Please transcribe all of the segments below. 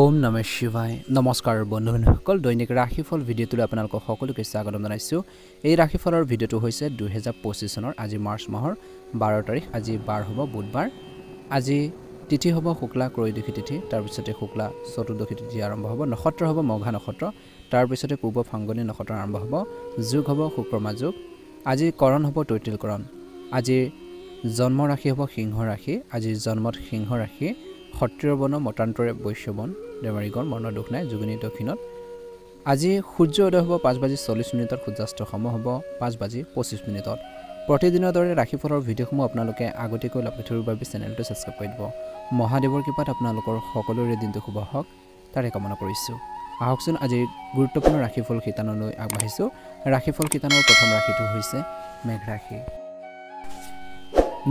ওম নমঃ শিৱায় নমস্কাৰ বন্ধুসকল দৈনিক ৰাশিফল ভিডিঅ'টোলৈ আপোনালোকক সকলোকে স্বাগতম জনাইছোঁ এই ৰাশিফলৰ ভিডিঅ'টো হৈছে 2025 চনৰ আজি মাৰ্চ মাহৰ 12 তাৰিখ আজি বাৰ হ'ব বুধবাৰ আজি তিথি হ'ব শুক্লা ত্ৰয়োদশী তিথি তাৰ পিছতে শুক্লা চতুৰ্দশী তিথি আৰম্ভ হ'ব নক্ষত্ৰ হ'ব মঘা নক্ষত্ৰ তাৰ পিছতে পূৰ্ব ফাংগনী নক্ষত্ৰ আৰম্ভ হ'ব যোগ হ'ব শুক্ৰমা যোগ আজি কৰণ হ'ব তৈতিলকৰণ আজি জন্ম ৰাশি হ'ব সিংহ ৰাশি আজি জন্মত সিংহ ৰাশি ক্ষত্ৰিয় বৰ্ণ মতান্তৰে বৈশ্য বৰ্ণ দেৱাৰীগণ বৰ্ণ দুখ নাই যোগিনী দক্ষিণত আজি সূৰ্য উদয় হ'ব 5:40 সূৰ্যাস্ত সম হ'ব 5:25 প্ৰতিদিনৰ দৰে ৰাশিফলৰ ভিডিঅ'সমূহ আপোনালোকে আগতীয়াকৈ লাভ কৰিবৰ বাবে চেনেলটো ছাবস্ক্ৰাইব কৰি দিব মহাদেৱৰ কৃপাত আপোনালোকৰ সকলোৰে দিনটো শুভ হওক তাৰে কামনা কৰিছোঁ আহকচোন আজি গুৰুত্বপূৰ্ণ ৰাশিফল শিতানলৈ আগবাঢ়িছোঁ ৰাশিফল শিতানৰ প্ৰথম ৰাশিটো হৈছে মেঘ ৰাশি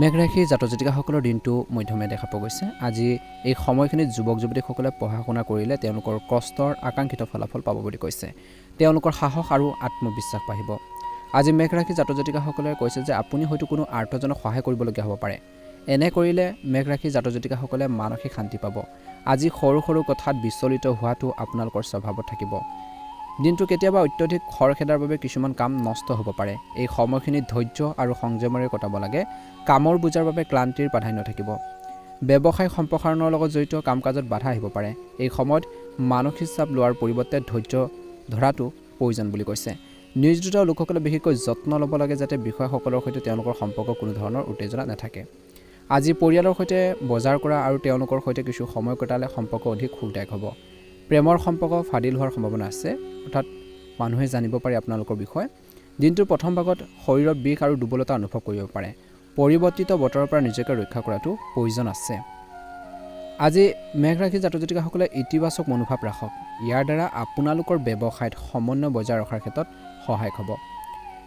মেঘ ৰাশি জাতক জাতিকাসকলৰ দিনটো মধ্যমে দেখা পোৱা গৈছে আজি এই সময়খিনিত যুৱক যুৱতীসকলে পঢ়া শুনা কৰিলে তেওঁলোকৰ কষ্টৰ আকাংক্ষিত ফলাফল পাব বুলি কৈছে তেওঁলোকৰ সাহস আৰু আত্মবিশ্বাস বাঢ়িব আজি মেঘ ৰাশি জাতক জাতিকাসকলে কৈছে যে আপুনি হয়তো কোনো আৰ্থজনক সহায় কৰিবলগীয়া হ'ব পাৰে এনে কৰিলে মেঘ ৰাশি জাতক জাতিকাসকলে মানসিক শান্তি পাব আজি সৰু সৰু কথাত বিচলিত হোৱাটো আপোনালোকৰ স্বভাৱত থাকিব দিনটো কেতিয়াবা অত্যধিক খৰখেদাৰ বাবে কিছুমান কাম নষ্ট হ'ব পাৰে এই সময়খিনিত ধৈৰ্য আৰু সংযমেৰে কটাব লাগে কামৰ বুজাৰ বাবে ক্লান্তিৰ প্ৰাধান্য থাকিব ব্যৱসায় সম্প্ৰসাৰণৰ লগত জড়িত কাম কাজত বাধা আহিব পাৰে এই সময়ত মানসিক চাপ লোৱাৰ পৰিৱৰ্তে ধৈৰ্য ধৰাটো প্ৰয়োজন বুলি কৈছে নিয়োজিত লোকসকলে বিশেষকৈ যত্ন ল'ব লাগে যাতে বিষয়াসকলৰ সৈতে তেওঁলোকৰ সম্পৰ্ক কোনো ধৰণৰ উত্তেজনা নাথাকে আজি পৰিয়ালৰ সৈতে বজাৰ কৰা আৰু তেওঁলোকৰ সৈতে কিছু সময় কটালে সম্পৰ্ক অধিক সুখদায়ক হ'ব প্ৰেমৰ সম্পৰ্ক ফাদিল হোৱাৰ সম্ভাৱনা আছে অৰ্থাৎ মানুহে জানিব পাৰে আপোনালোকৰ বিষয়ে দিনটোৰ প্ৰথম ভাগত শৰীৰত বিষ আৰু দুৰ্বলতা অনুভৱ কৰিব পাৰে পৰিৱৰ্তিত বতৰৰ পৰা নিজকে ৰক্ষা কৰাটো প্ৰয়োজন আছে আজি মেঘ ৰাশি জাতক জাতিকাসকলে ইতিবাচক মনোভাৱ ৰাখক ইয়াৰ দ্বাৰা আপোনালোকৰ ব্যৱসায়ত সমন্বয় বজাই ৰখাৰ ক্ষেত্ৰত সহায়ক হ'ব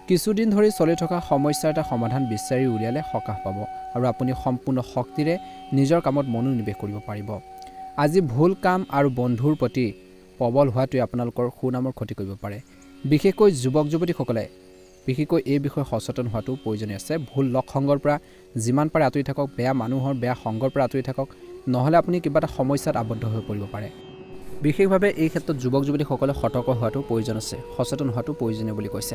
কিছুদিন ধৰি চলি থকা সমস্যাৰ এটা সমাধান বিচাৰি উলিয়ালে সকাহ পাব আৰু আপুনি সম্পূৰ্ণ শক্তিৰে নিজৰ কামত মনোনিৱেশ কৰিব পাৰিব আজি ভুল কাম আৰু বন্ধুৰ প্ৰতি প্ৰবল হোৱাটোৱে আপোনালোকৰ সুনামৰ ক্ষতি কৰিব পাৰে বিশেষকৈ যুৱক যুৱতীসকলে বিশেষকৈ এই বিষয়ে সচেতন হোৱাটো প্ৰয়োজনীয় আছে ভুল লগ সংগৰ পৰা যিমান পাৰে আঁতৰি থাকক বেয়া মানুহৰ বেয়া সংগৰ পৰা আঁতৰি থাকক নহ'লে আপুনি কিবা এটা সমস্যাত আবদ্ধ হৈ পৰিব পাৰে বিশেষভাৱে এই ক্ষেত্ৰত যুৱক যুৱতীসকলে সতৰ্ক হোৱাটো প্ৰয়োজন আছে সচেতন হোৱাটো প্ৰয়োজনীয় বুলি কৈছে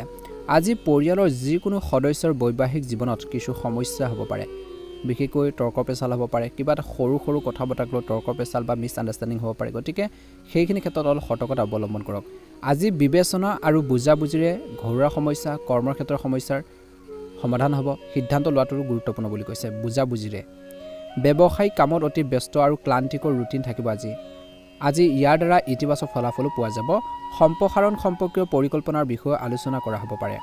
আজি পৰিয়ালৰ যিকোনো সদস্যৰ বৈবাহিক জীৱনত কিছু সমস্যা হ'ব পাৰে বিশেষকৈ তৰ্ক পেচাল হ'ব পাৰে কিবা এটা সৰু সৰু কথা বতৰাক লৈ তৰ্ক পেচাল বা মিছ আণ্ডাৰষ্টেণ্ডিং হ'ব পাৰে গতিকে সেইখিনি ক্ষেত্ৰত অলপ সতৰ্কতা অৱলম্বন কৰক আজি বিবেচনা আৰু বুজাবুজিৰে ঘৰুৱা সমস্যা কৰ্মৰ ক্ষেত্ৰৰ সমস্যাৰ সমাধান হ'ব সিদ্ধান্ত লোৱাটো গুৰুত্বপূৰ্ণ বুলি কৈছে বুজাবুজিৰে ব্যৱসায়িক কামত অতি ব্যস্ত আৰু ক্লান্তিকৰ ৰুটিন থাকিব আজি ইয়াৰ দ্বাৰা ইতিবাচক ফলাফলো পোৱা যাব সম্প্ৰসাৰণ সম্পৰ্কীয় পৰিকল্পনাৰ বিষয়ে আলোচনা কৰা হ'ব পাৰে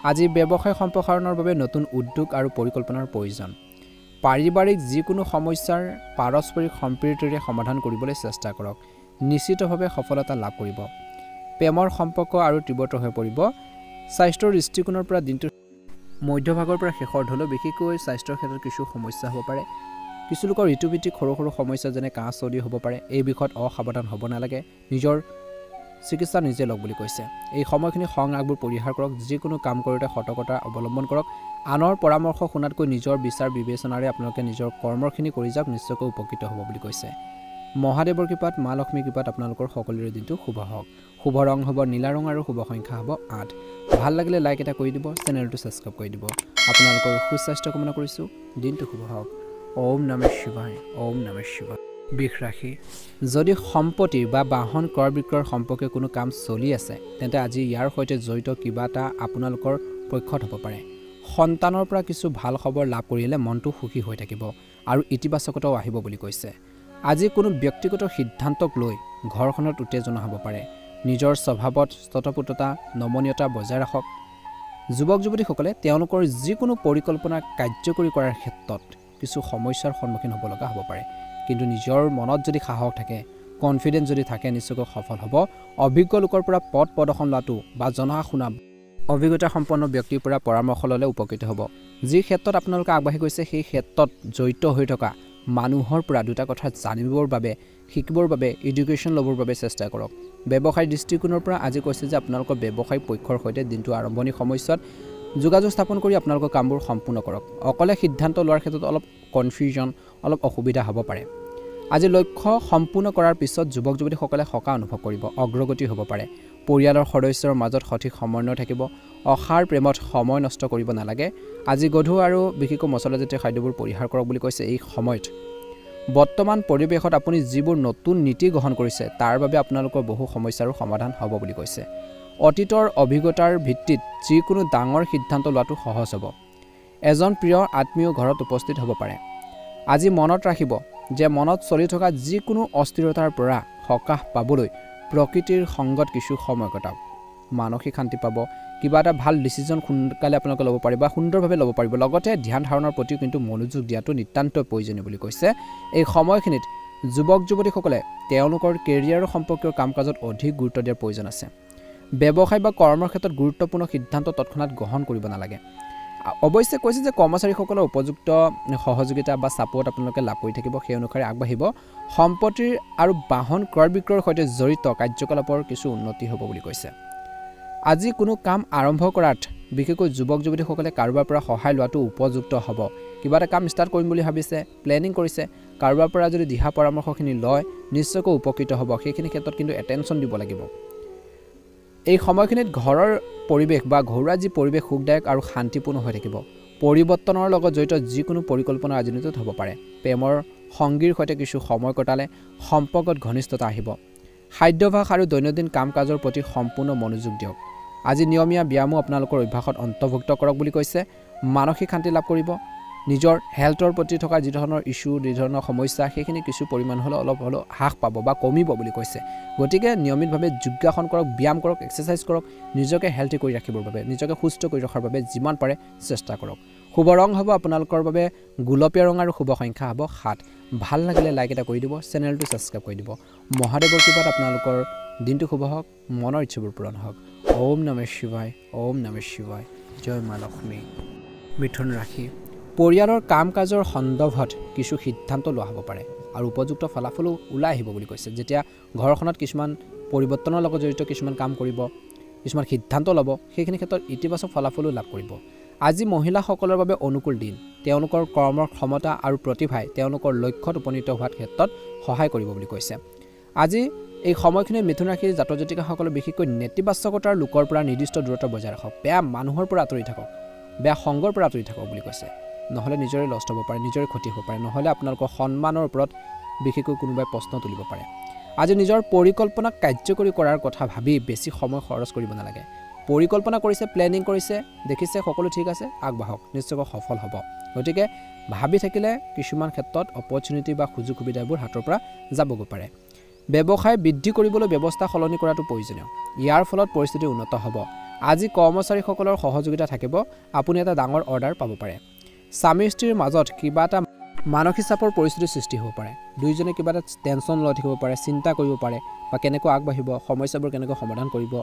আজি ব্যৱসায় সম্প্ৰসাৰণৰ বাবে নতুন উদ্যোগ আৰু পৰিকল্পনাৰ প্ৰয়োজন পাৰিবাৰিক যিকোনো সমস্যাৰ পাৰস্পৰিক সম্প্ৰীতিৰে সমাধান কৰিবলৈ চেষ্টা কৰক নিশ্চিতভাৱে সফলতা লাভ কৰিব প্ৰেমৰ সম্পৰ্ক আৰু তীব্ৰতৰ হৈ পৰিব স্বাস্থ্যৰ দৃষ্টিকোণৰ পৰা দিনটো মধ্যভাগৰ পৰা শেষৰ ধৰিলেও বিশেষকৈ স্বাস্থ্যৰ ক্ষেত্ৰত কিছু সমস্যা হ'ব পাৰে কিছু লোকৰ ঋতুভিত্তিক সৰু সৰু সমস্যা যেনে কাহ চৰ্দি হ'ব পাৰে এই বিষয়ত অসাৱধান হ'ব নালাগে নিজৰ চিকিৎসা নিজে লওক বুলি কৈছে এই সময়খিনি খং আগবোৰ পৰিহাৰ কৰক যিকোনো কাম কৰোঁতে সতৰ্কতা অৱলম্বন কৰক আনৰ পৰামৰ্শ শুনাতকৈ নিজৰ বিচাৰ বিবেচনাৰে আপোনালোকে নিজৰ কৰ্মখিনি কৰি যাওক নিশ্চয়কৈ উপকৃত হ'ব বুলি কৈছে মহাদেৱৰ কৃপাত মা লক্ষ্মীৰ কৃপাত আপোনালোকৰ সকলোৰে দিনটো শুভ হওক শুভ ৰং হ'ব নীলা ৰং আৰু শুভ সংখ্যা হ'ব 8 ভাল লাগিলে লাইক এটা কৰি দিব চেনেলটো ছাবস্ক্ৰাইব কৰি দিব আপোনালোকৰ সুস্বাস্থ্য কামনা কৰিছোঁ দিনটো শুভ হওক ওম নমঃ শিৱায় ওম নমঃ শিৱায় বৃষ ৰাশি যদি সম্পত্তি বা বাহন ক্ৰয় বিক্ৰয়ৰ সম্পৰ্কে কোনো কাম চলি আছে তেন্তে আজি ইয়াৰ সৈতে জড়িত কিবা এটা আপোনালোকৰ পক্ষত হ'ব পাৰে সন্তানৰ পৰা কিছু ভাল খবৰ লাভ কৰিলে মনটো সুখী হৈ থাকিব আৰু ইতিবাচকতাও আহিব বুলি কৈছে আজি কোনো ব্যক্তিগত সিদ্ধান্তক লৈ ঘৰখনত উত্তেজনা হ'ব পাৰে নিজৰ স্বভাৱত স্থতপুততা নমনীয়তা বজাই ৰাখক যুৱক যুৱতীসকলে তেওঁলোকৰ যিকোনো পৰিকল্পনা কাৰ্যকৰী কৰাৰ ক্ষেত্ৰত কিছু সমস্যাৰ সন্মুখীন হ'ব লগা হ'ব পাৰে কিন্তু নিজৰ মনত যদি সাহস থাকে কনফিডেন্স যদি থাকে নিশ্চয়কৈ সফল হ'ব অভিজ্ঞ লোকৰ পৰা পথ প্ৰদৰ্শন লোৱাটো বা জনা শুনা অভিজ্ঞতা সম্পন্ন ব্যক্তিৰ পৰা পৰামৰ্শ ল'লে উপকৃত হ'ব যি ক্ষেত্ৰত আপোনালোকে আগবাঢ়ি গৈছে সেই ক্ষেত্ৰত জড়িত হৈ থকা মানুহৰ পৰা দুটা কথা জানিবৰ বাবে শিকিবৰ বাবে এডুকেশ্যন ল'বৰ বাবে চেষ্টা কৰক ব্যৱসায় দৃষ্টিকোণৰ পৰা আজি কৈছে যে আপোনালোকৰ ব্যৱসায়িক পক্ষৰ সৈতে দিনটো আৰম্ভণি সময়ছোৱাত যোগাযোগ স্থাপন কৰি আপোনালোকৰ কামবোৰ সম্পূৰ্ণ কৰক অকলে সিদ্ধান্ত লোৱাৰ ক্ষেত্ৰত অলপ কনফিউজন অলপ অসুবিধা হ'ব পাৰে আজি লক্ষ্য সম্পূৰ্ণ কৰাৰ পিছত যুৱক যুৱতীসকলে সকাহ অনুভৱ কৰিব, অগ্ৰগতি হ'ব পাৰে। পৰিয়ালৰ সদস্যৰ মাজত সঠিক সমন্বয় থাকিব। অসাৰ প্ৰেমত সময় নষ্ট কৰিব নালাগে। আজি গধুৰ আৰু বিশেষকৈ মছলাজাতীয় খাদ্যবোৰ পৰিহাৰ কৰক বুলি কৈছে। এই সময়ত বৰ্তমান পৰিৱেশত আপুনি যিবোৰ নতুন নীতি গ্ৰহণ কৰিছে তাৰ বাবে আপোনালোকৰ বহু সমস্যাৰো সমাধান হ'ব বুলি কৈছে। অতীতৰ অভিজ্ঞতাৰ ভিত্তিত যিকোনো ডাঙৰ সিদ্ধান্ত লোৱাটো সহজ হ'ব। এজন প্ৰিয় আত্মীয় ঘৰত উপস্থিত হ'ব পাৰে। আজি মনত ৰাখিব যে মনত চলি থকা যিকোনো অস্থিৰতাৰ পৰা সকাহ পাবলৈ প্ৰকৃতিৰ সংগত কিছু সময় কটাওক। মানসিক শান্তি পাব। কিবা এটা ভাল ডিচিজন সোনকালে আপোনালোকে ল'ব পাৰিব বা সুন্দৰভাৱে ল'ব পাৰিব। লগতে ধ্যান ধাৰণাৰ প্ৰতিও কিন্তু মনোযোগ দিয়াটো নিতান্ত প্ৰয়োজনীয় বুলি কৈছে। এই সময়খিনিত যুৱক যুৱতীসকলে তেওঁলোকৰ কেৰিয়াৰৰ সম্পৰ্কীয় কাম কাজত অধিক গুৰুত্ব দিয়াৰ প্ৰয়োজন আছে। ব্যৱসায় বা কৰ্মৰ ক্ষেত্ৰত গুৰুত্বপূৰ্ণ সিদ্ধান্ত তৎক্ষণাত গ্ৰহণ কৰিব নালাগে। অৱশ্যে কৈছে যে কৰ্মচাৰীসকলৰ উপযুক্ত সহযোগিতা বা ছাপোৰ্ট আপোনালোকে লাভ কৰি থাকিব, সেই অনুসাৰে আগবাঢ়িব। সম্পত্তিৰ আৰু বাহন ক্ৰয় বিক্ৰয়ৰ সৈতে জড়িত কাৰ্যকলাপৰ কিছু উন্নতি হ'ব বুলি কৈছে। আজি কোনো কাম আৰম্ভ কৰাত বিশেষকৈ যুৱক যুৱতীসকলে কাৰোবাৰ পৰা সহায় লোৱাটো উপযুক্ত হ'ব। কিবা এটা কাম ষ্টাৰ্ট কৰিম বুলি ভাবিছে, প্লেনিং কৰিছে, কাৰোবাৰ পৰা যদি দিহা পৰামৰ্শখিনি লয় নিশ্চয়কৈ উপকৃত হ'ব। সেইখিনি ক্ষেত্ৰত কিন্তু এটেনশ্যন দিব লাগিব। এই সময়খিনিত ঘৰৰ পৰিৱেশ বা ঘৰুৱা যি পৰিৱেশ সুখদায়ক আৰু শান্তিপূৰ্ণ হৈ থাকিব। পৰিৱৰ্তনৰ লগত জড়িত যিকোনো পৰিকল্পনা ৰাজনীতিত হ'ব পাৰে। প্ৰেমৰ সংগীৰ সৈতে কিছু সময় কটালে সম্পৰ্কত ঘনিষ্ঠতা আহিব। খাদ্যাভ্যাস আৰু দৈনন্দিন কাম কাজৰ প্ৰতি সম্পূৰ্ণ মনোযোগ দিয়ক। আজি নিয়মীয়া ব্যায়ামো আপোনালোকৰ অভ্যাসত অন্তৰ্ভুক্ত কৰক বুলি কৈছে। মানসিক শান্তি লাভ কৰিব। নিজৰ হেল্থৰ প্ৰতি থকা যি ধৰণৰ ইছ্যু, যি ধৰণৰ সমস্যা সেইখিনি কিছু পৰিমাণ হ'লেও অলপ হ'লেও হ্ৰাস পাব বা কমিব বুলি কৈছে। গতিকে নিয়মিতভাৱে যোগাসন কৰক, ব্যায়াম কৰক, এক্সাৰচাইজ কৰক। নিজকে হেল্থি কৰি ৰাখিবৰ বাবে, নিজকে সুস্থ কৰি ৰখাৰ বাবে যিমান পাৰে চেষ্টা কৰক। শুভ ৰং হ'ব আপোনালোকৰ বাবে গোলপীয়া ৰং আৰু শুভ সংখ্যা হ'ব 7। ভাল লাগিলে লাইক এটা কৰি দিব, চেনেলটো ছাবস্ক্ৰাইব কৰি দিব। মহাদেৱৰ কৃপাত আপোনালোকৰ দিনটো শুভ হওক, মনৰ ইচ্ছাবোৰ পূৰণ হওক। ওম নমঃ শিৱায়, ওম নমঃ শিৱায়, জয় মা লক্ষ্মী। মিথুন ৰাশি, পৰিয়ালৰ কাম কাজৰ সন্দৰ্ভত কিছু সিদ্ধান্ত লোৱা হ'ব পাৰে আৰু উপযুক্ত ফলাফলো ওলাই আহিব বুলি কৈছে। যেতিয়া ঘৰখনত কিছুমান পৰিৱৰ্তনৰ লগত জড়িত কিছুমান কাম কৰিব, কিছুমান সিদ্ধান্ত ল'ব, সেইখিনি ক্ষেত্ৰত ইতিবাচক ফলাফলো লাভ কৰিব। আজি মহিলাসকলৰ বাবে অনুকূল দিন। তেওঁলোকৰ কৰ্মৰ ক্ষমতা আৰু প্ৰতিভাই তেওঁলোকৰ লক্ষ্যত উপনীত হোৱাৰ ক্ষেত্ৰত সহায় কৰিব বুলি কৈছে। আজি এই সময়খিনি মিথুন ৰাশিৰ জাতক জাতিকাসকলে বিশেষকৈ নেতিবাচকতাৰ লোকৰ পৰা নিৰ্দিষ্ট দূৰত্ব বজাই ৰাখক। বেয়া মানুহৰ পৰা আঁতৰি থাকক, বেয়া সংগৰ পৰা আঁতৰি থাকক বুলি কৈছে। নহ'লে নিজৰে লষ্ট হ'ব পাৰে, নিজৰে ক্ষতি হ'ব পাৰে। নহ'লে আপোনালোকৰ সন্মানৰ ওপৰত বিশেষকৈ কোনোবাই প্ৰশ্ন তুলিব পাৰে। আজি নিজৰ পৰিকল্পনাক কাৰ্যকৰী কৰাৰ কথা ভাবি বেছি সময় খৰচ কৰিব নালাগে। পৰিকল্পনা কৰিছে, প্লেনিং কৰিছে, দেখিছে সকলো ঠিক আছে, আগবাঢ়ক, নিশ্চয়কৈ সফল হ'ব। গতিকে ভাবি থাকিলে কিছুমান ক্ষেত্ৰত অপৰচুনিটি বা সুযোগ সুবিধাবোৰ হাতৰ পৰা যাবগৈ পাৰে। ব্যৱসায় বৃদ্ধি কৰিবলৈ ব্যৱস্থা সলনি কৰাটো প্ৰয়োজনীয়। ইয়াৰ ফলত পৰিস্থিতি উন্নত হ'ব। আজি কৰ্মচাৰীসকলৰ সহযোগিতা থাকিব। আপুনি এটা ডাঙৰ অৰ্ডাৰ পাব পাৰে। স্বামী স্ত্ৰীৰ মাজত কিবা এটা মানসিক চাপৰ পৰিস্থিতিৰ সৃষ্টি হ'ব পাৰে। দুয়োজনে কিবা এটা টেনশ্যন লৈ থাকিব পাৰে, চিন্তা কৰিব পাৰে বা কেনেকৈ আগবাঢ়িব, সমস্যাবোৰ কেনেকৈ সমাধান কৰিব,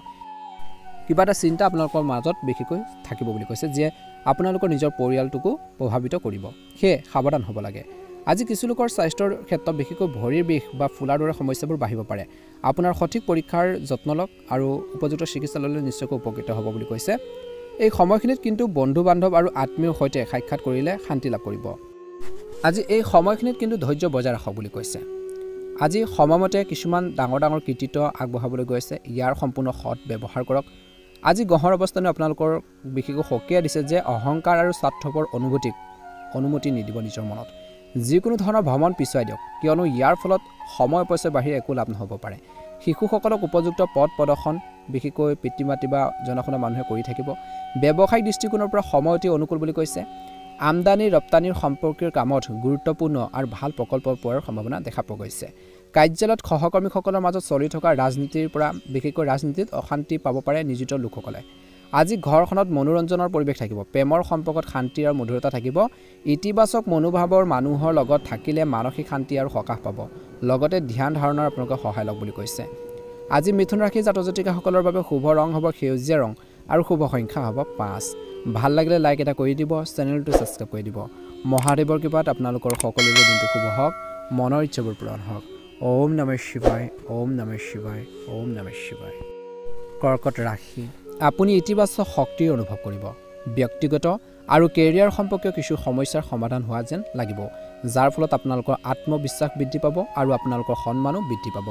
কিবা এটা চিন্তা আপোনালোকৰ মাজত বিশেষকৈ থাকিব বুলি কৈছে, যিয়ে আপোনালোকৰ নিজৰ পৰিয়ালটোকো প্ৰভাৱিত কৰিব। সেয়ে সাৱধান হ'ব লাগে। আজি কিছু লোকৰ স্বাস্থ্যৰ ক্ষেত্ৰত বিশেষকৈ ভৰিৰ বিষ বা ফুলাৰ দৰে সমস্যাবোৰ বাঢ়িব পাৰে। আপোনাৰ সঠিক পৰীক্ষাৰ যত্ন লওক আৰু উপযুক্ত চিকিৎসা ল'লে নিশ্চয়কৈ উপকৃত হ'ব বুলি কৈছে। এই সময়খিনিত কিন্তু বন্ধু বান্ধৱ আৰু আত্মীয়ৰ সৈতে সাক্ষাৎ কৰিলে শান্তি লাভ কৰিব। আজি এই সময়খিনিত কিন্তু ধৈৰ্য বজাই ৰাখক বুলি কৈছে। আজি সময়মতে কিছুমান ডাঙৰ ডাঙৰ কৃতিত্ব আগবঢ়াবলৈ গৈছে। ইয়াৰ সম্পূৰ্ণ সৎ ব্যৱহাৰ কৰক। আজি গ্ৰহৰ অৱস্থানে আপোনালোকৰ বিশেষকৈ সকীয়াই দিছে যে অহংকাৰ আৰু স্বাৰ্থপৰ অনুমতি নিদিব নিজৰ মনত। যিকোনো ধৰণৰ ভ্ৰমণ পিছুৱাই দিয়ক, কিয়নো ইয়াৰ ফলত সময় অপচয় বাহিৰে একো লাভ নহ'ব পাৰে। শিশুসকলক উপযুক্ত পথ প্ৰদৰ্শন বিশেষকৈ পিতৃ মাতৃ বা জনা শুনা মানুহে কৰি থাকিব। ব্যৱসায়িক দৃষ্টিকোণৰ পৰা সময় অতি অনুকূল বুলি কৈছে। আমদানি ৰপ্তানিৰ সম্পৰ্কীয় কামত গুৰুত্বপূৰ্ণ আৰু ভাল প্ৰকল্প পোৱাৰ সম্ভাৱনা দেখা পোৱা গৈছে। কাৰ্যালয়ত সহকৰ্মীসকলৰ মাজত চলি থকা ৰাজনীতিৰ পৰা বিশেষকৈ ৰাজনীতিত অশান্তি পাব পাৰে নিয়োজিত লোকসকলে। আজি ঘৰখনত মনোৰঞ্জনৰ পৰিৱেশ থাকিব। প্ৰেমৰ সম্পৰ্কত শান্তি আৰু মধুৰতা থাকিব। ইতিবাচক মনোভাৱৰ মানুহৰ লগত থাকিলে মানসিক শান্তি আৰু সকাহ পাব। লগতে ধ্যান ধাৰণাৰ আপোনালোকে সহায় লওক বুলি কৈছে। আজি মিথুন ৰাশিৰ জাতক জাতিকাসকলৰ বাবে শুভ ৰং হ'ব সেউজীয়া ৰং আৰু শুভ সংখ্যা হ'ব 5। ভাল লাগিলে লাইক এটা কৰি দিব, চেনেলটো ছাবস্ক্ৰাইব কৰি দিব। মহাদেৱৰ কৃপাত আপোনালোকৰ সকলোৰে দিনটো শুভ হওক, মনৰ ইচ্ছাবোৰ পূৰণ হওক। ওম নমঃ শিৱায়, ওম নমঃ শিৱায়, ওম নমঃ শিৱায়। কৰ্কট ৰাশি, আপুনি ইতিবাচক শক্তিৰ অনুভৱ কৰিব। ব্যক্তিগত আৰু কেৰিয়াৰ সম্পৰ্কীয় কিছু সমস্যাৰ সমাধান হোৱা যেন লাগিব, যাৰ ফলত আপোনালোকৰ আত্মবিশ্বাস বৃদ্ধি পাব আৰু আপোনালোকৰ সন্মানো বৃদ্ধি পাব।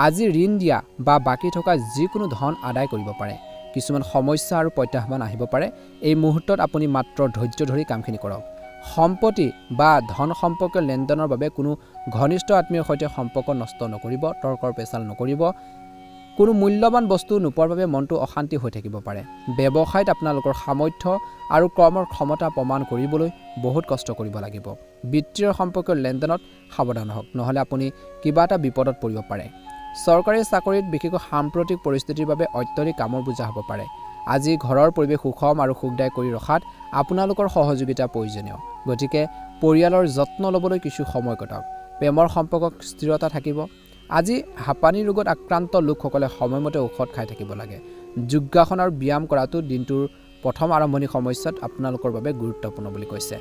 আজি ঋণ দিয়া বা বাকী থকা যিকোনো ধন আদায় কৰিব পাৰে। কিছুমান সমস্যা আৰু প্ৰত্যাহ্বান আহিব পাৰে। এই মুহূৰ্তত আপুনি মাত্ৰ ধৈৰ্য ধৰি কামখিনি কৰক। সম্পত্তি বা ধন সম্পৰ্কীয় লেনদেনৰ বাবে কোনো ঘনিষ্ঠ আত্মীয়ৰ সৈতে সম্পৰ্ক নষ্ট নকৰিব, তৰ্কৰ পেচাল নকৰিব। কোনো মূল্যৱান বস্তু নোপোৱাৰ বাবে মনটো অশান্তি হৈ থাকিব পাৰে। ব্যৱসায়ত আপোনালোকৰ সামৰ্থ্য আৰু কৰ্মৰ ক্ষমতা প্ৰমাণ কৰিবলৈ বহুত কষ্ট কৰিব লাগিব। বিত্তীয় সম্পৰ্কীয় লেনদেনত সাৱধান হওক, নহ'লে আপুনি কিবা এটা বিপদত পৰিব পাৰে। চৰকাৰী চাকৰিত বিশেষকৈ সাম্প্ৰতিক পৰিস্থিতিৰ বাবে অত্যধিক কামৰ বোজা হ'ব পাৰে। আজি ঘৰৰ পৰিৱেশ সুষম আৰু সুখদায়ক কৰি ৰখাত আপোনালোকৰ সহযোগিতা প্ৰয়োজনীয়। গতিকে পৰিয়ালৰ যত্ন ল'বলৈ কিছু সময় কটাওক। প্ৰেমৰ সম্পৰ্কত স্থিৰতা থাকিব। আজি হাঁপানী ৰোগত আক্ৰান্ত লোকসকলে সময়মতে ঔষধ খাই থাকিব লাগে। যোগাসন আৰু ব্যায়াম কৰাটো দিনটোৰ প্ৰথম আৰম্ভণি সময়ছোৱাত আপোনালোকৰ বাবে গুৰুত্বপূৰ্ণ বুলি কৈছে।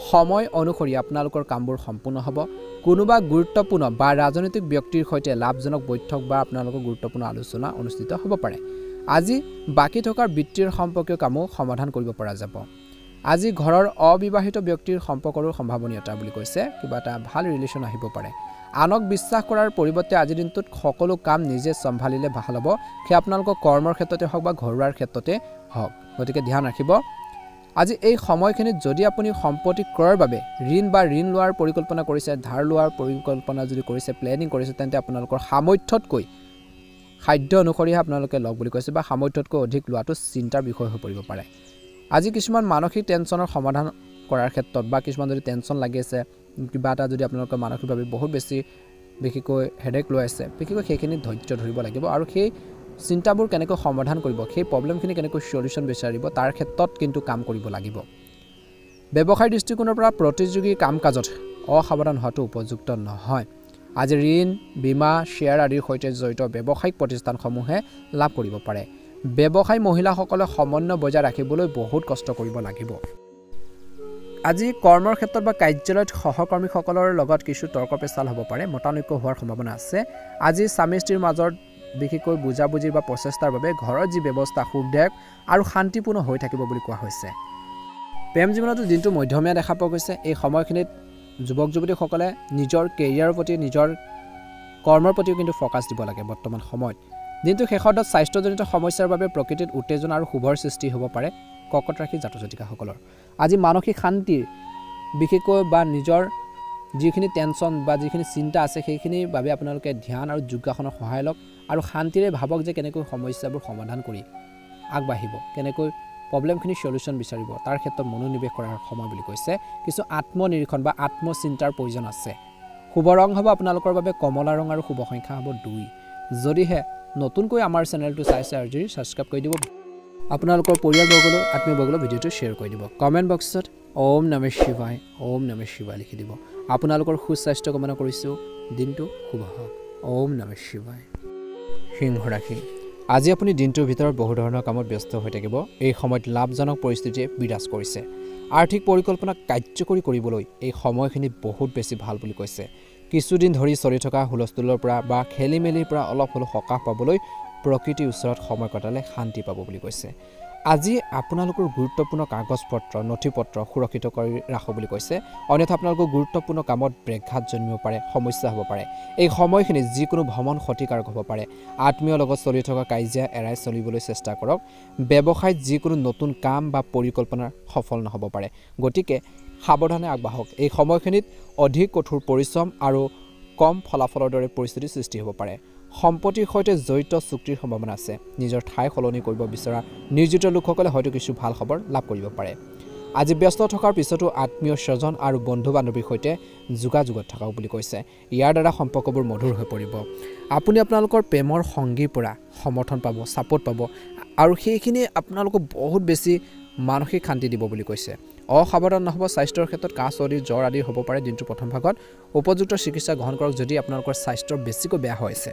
সময় অনুসৰি আপোনালোকৰ কামবোৰ সম্পূৰ্ণ হ'ব। কোনোবা গুৰুত্বপূৰ্ণ বা ৰাজনৈতিক ব্যক্তিৰ সৈতে লাভজনক বৈঠক বা আপোনালোকৰ গুৰুত্বপূৰ্ণ আলোচনা অনুষ্ঠিত হ'ব পাৰে। আজি বাকী থকা বিত্তীয় সম্পৰ্কীয় কামো সমাধান কৰিব পৰা যাব। আজি ঘৰৰ অবিবাহিত ব্যক্তিৰ সম্পৰ্কৰো সম্ভাৱনীয়তা বুলি কৈছে। কিবা এটা ভাল ৰিলেশ্যন আহিব পাৰে। আনক বিশ্বাস কৰাৰ পৰিৱৰ্তে আজিৰ দিনটোত সকলো কাম নিজে চম্ভালিলে ভাল হ'ব। সেয়া আপোনালোকৰ কৰ্মৰ ক্ষেত্ৰতে হওক বা ঘৰুৱাৰ ক্ষেত্ৰতে হওক। গতিকে ধ্যান ৰাখিব। আজি এই সময়খিনিত যদি আপুনি সম্পত্তি ক্ৰয়ৰ বাবে ঋণ বা ঋণ লোৱাৰ পৰিকল্পনা কৰিছে, ধাৰ লোৱাৰ পৰিকল্পনা যদি কৰিছে, প্লেনিং কৰিছে, তেন্তে আপোনালোকৰ সামৰ্থ্যতকৈ খাদ্য অনুসৰিহে আপোনালোকে লওক বুলি কৈছে বা সামৰ্থ্যতকৈ অধিক লোৱাটো চিন্তাৰ বিষয় হৈ পৰিব পাৰে। আজি কিছুমান মানসিক টেনশ্যনৰ সমাধান কৰাৰ ক্ষেত্ৰত বা কিছুমান যদি টেনশ্যন লাগি আছে, কিবা এটা যদি আপোনালোকে মানসিকভাৱে বহুত বেছি বিশেষকৈ হেডেক লৈ আছে, বিশেষকৈ সেইখিনি ধৈৰ্য ধৰিব লাগিব আৰু সেই চিন্তাবোৰ কেনেকৈ সমাধান কৰিব, সেই প্ৰব্লেমখিনি কেনেকৈ সলিউশ্যন বিচাৰিব, তাৰ ক্ষেত্ৰত কিন্তু কাম কৰিব লাগিব। ব্যৱসায়িক দৃষ্টিকোণৰ পৰা প্ৰতিযোগী কাম কাজত অসাৱধান হোৱাটো উপযুক্ত নহয়। আজি ঋণ, বীমা, শ্বেয়াৰ আদিৰ সৈতে জড়িত ব্যৱসায়িক প্ৰতিষ্ঠানসমূহে লাভ কৰিব পাৰে। ব্যৱসায়ী মহিলাসকলে সমন্বয় বজাই ৰাখিবলৈ বহুত কষ্ট কৰিব লাগিব। আজি কৰ্মৰ ক্ষেত্ৰত বা কাৰ্যালয়ত সহকৰ্মীসকলৰ লগত কিছু তৰ্ক পেচাল হ'ব পাৰে, মতানৈক্য হোৱাৰ সম্ভাৱনা আছে। আজি স্বামী স্ত্ৰীৰ মাজত বিশেষকৈ বুজাবুজিৰ বা প্ৰচেষ্টাৰ বাবে ঘৰৰ যি ব্যৱস্থা সুখদায়ক আৰু শান্তিপূৰ্ণ হৈ থাকিব বুলি কোৱা হৈছে। প্ৰেম জীৱনতো দিনটো মধ্যমীয়া দেখা পোৱা গৈছে। এই সময়খিনিত যুৱক যুৱতীসকলে নিজৰ কেৰিয়াৰৰ প্ৰতি, নিজৰ কৰ্মৰ প্ৰতিও কিন্তু ফ'কাছ দিব লাগে বৰ্তমান সময়ত। দিনটো শেষত স্বাস্থ্যজনিত সমস্যাৰ বাবে প্ৰকৃতিত উত্তেজনা আৰু শুভৰ সৃষ্টি হ'ব পাৰে কৰ্কট ৰাশি জাতক জাতিকাসকলৰ। আজি মানসিক শান্তিৰ বিশেষকৈ বা নিজৰ যিখিনি টেনশ্যন বা যিখিনি চিন্তা আছে সেইখিনিৰ বাবে আপোনালোকে ধ্যান আৰু যোগাসনৰ সহায় লওক আৰু শান্তিৰে ভাবক যে কেনেকৈ সমস্যাবোৰ সমাধান কৰি আগবাঢ়িব, কেনেকৈ প্ৰব্লেমখিনি সলিউশ্যন বিচাৰিব, তাৰ ক্ষেত্ৰত মনোনিৱেশ কৰাৰ সময় বুলি কৈছে। কিছু আত্মনিৰীক্ষণ বা আত্মচিন্তাৰ প্ৰয়োজন আছে। শুভ ৰং হ'ব আপোনালোকৰ বাবে কমলা ৰং আৰু শুভ সংখ্যা হ'ব 2। যদিহে নতুনকৈ আমাৰ চেনেলটো চাইছে আৰু যদি ছাবস্ক্ৰাইব কৰি দিব, আপোনালোকৰ পৰিয়ালবৰ্গলৈ, আত্মীয়বৰ্গলৈ ভিডিঅ'টো শ্বেয়াৰ কৰি দিব। কমেণ্ট বক্সত ওম নমঃ শিৱায়, ওম নমঃ শিৱায় লিখি দিব। আপোনালোকৰ সুস্বাস্থ্য কামনা কৰিছোঁ। দিনটো শুভ হওক। ওম নমঃ শিৱায়। সিংহ ৰাশি, আজি আপুনি দিনটোৰ ভিতৰত বহু ধৰণৰ কামত ব্যস্ত হৈ থাকিব। এই সময়ত লাভজনক পৰিস্থিতিয়ে বিৰাজ কৰিছে। আৰ্থিক পৰিকল্পনা কাৰ্যকৰী কৰিবলৈ এই সময়খিনি বহুত বেছি ভাল বুলি কৈছে। কিছুদিন ধৰি চলি থকা হুলস্থুলৰ পৰা বা খেলি মেলিৰ পৰা অলপ হ'লেও সকাহ পাবলৈ প্ৰকৃতিৰ ওচৰত সময় কটালে শান্তি পাব বুলি কৈছে। আজি আপোনালোকৰ গুৰুত্বপূৰ্ণ কাগজ পত্ৰ, নথি পত্ৰ সুৰক্ষিত কৰি ৰাখক বুলি কৈছে। অন্যথা আপোনালোকৰ গুৰুত্বপূৰ্ণ কামত ব্যাঘাত জন্মিব পাৰে, সমস্যা হ'ব পাৰে। এই সময়খিনিত যিকোনো ভ্ৰমণ ক্ষতিকাৰক হ'ব পাৰে। আত্মীয়ৰ লগত চলি থকা কাজিয়া এৰাই চলিবলৈ চেষ্টা কৰক। ব্যৱসায়ত যিকোনো নতুন কাম বা পৰিকল্পনা সফল নহ'ব পাৰে। গতিকে সাৱধানে আগবাঢ়ক। এই সময়খিনিত অধিক কঠোৰ পৰিশ্ৰম আৰু কম ফলাফলৰ দৰে পৰিস্থিতিৰ সৃষ্টি হ'ব পাৰে। সম্পত্তিৰ সৈতে জড়িত চুক্তিৰ সম্ভাৱনা আছে। নিজৰ ঠাই সলনি কৰিব বিচৰা নিয়োজিত লোকসকলে হয়তো কিছু ভাল খবৰ লাভ কৰিব পাৰে। আজি ব্যস্ত থকাৰ পিছতো আত্মীয় স্বজন আৰু বন্ধু বান্ধৱীৰ সৈতে যোগাযোগত থাকক বুলি কৈছে। ইয়াৰ দ্বাৰা সম্পৰ্কবোৰ মধুৰ হৈ পৰিব। আপুনি আপোনালোকৰ প্ৰেমৰ সংগীৰ পৰা সমৰ্থন পাব, ছাপোৰ্ট পাব আৰু সেইখিনি আপোনালোকক বহুত বেছি মানসিক শান্তি দিব বুলি কৈছে। অসাৱধান নহ'ব। স্বাস্থ্যৰ ক্ষেত্ৰত কাহ, চৰ্দি, জ্বৰ আদি হ'ব পাৰে। দিনটোৰ প্ৰথম ভাগত উপযুক্ত চিকিৎসা গ্ৰহণ কৰক যদি আপোনালোকৰ স্বাস্থ্য বেছিকৈ বেয়া হৈ আছে।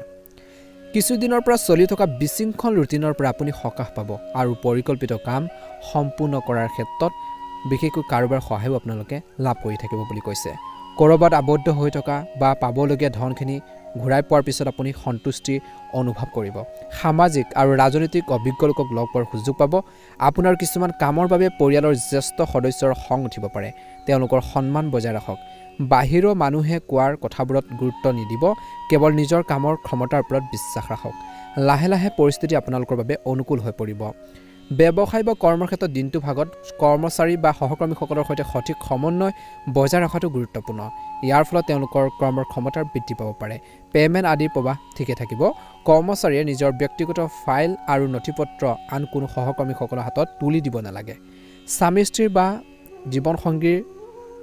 কিছুদিনৰ পৰা চলি থকা বিশৃংখল ৰুটিনৰ পৰা আপুনি সকাহ পাব আৰু পৰিকল্পিত কাম সম্পূৰ্ণ কৰাৰ ক্ষেত্ৰত বিশেষকৈ কাৰোবাৰ সহায়ো আপোনালোকে লাভ কৰি থাকিব বুলি কৈছে। ক'ৰবাত আবদ্ধ হৈ থকা বা পাবলগীয়া ধনখিনি ঘূৰাই পোৱাৰ পিছত আপুনি সন্তুষ্টি অনুভৱ কৰিব সামাজিক আৰু ৰাজনৈতিক অভিজ্ঞ লোকক লগ পোৱাৰ সুযোগ পাব আপোনাৰ কিছুমান কামৰ বাবে পৰিয়ালৰ জ্যেষ্ঠ সদস্যৰ খং উঠিব পাৰে তেওঁলোকৰ সন্মান বজাই ৰাখক বাহিৰৰ মানুহে কোৱাৰ কথাবোৰত গুৰুত্ব নিদিব কেৱল নিজৰ কামৰ ক্ষমতাৰ ওপৰত বিশ্বাস ৰাখক লাহে লাহে পৰিস্থিতি আপোনালোকৰ বাবে অনুকূল হৈ পৰিব ব্যৱসায় বা কৰ্মৰ ক্ষেত্ৰত দিনটো ভাগত কৰ্মচাৰী বা সহকৰ্মীসকলৰ সৈতে সঠিক সমন্বয় বজাই ৰখাটো গুৰুত্বপূৰ্ণ ইয়াৰ ফলত তেওঁলোকৰ কৰ্মৰ ক্ষমতাৰ বৃদ্ধি পাব পাৰে পেমেণ্ট আদিৰ প্ৰৱাহ ঠিকে থাকিব কৰ্মচাৰীয়ে নিজৰ ব্যক্তিগত ফাইল আৰু নথিপত্ৰ আন কোনো সহকৰ্মীসকলৰ হাতত তুলি দিব নালাগে স্বামী স্ত্ৰীৰ বা জীৱনসংগীৰ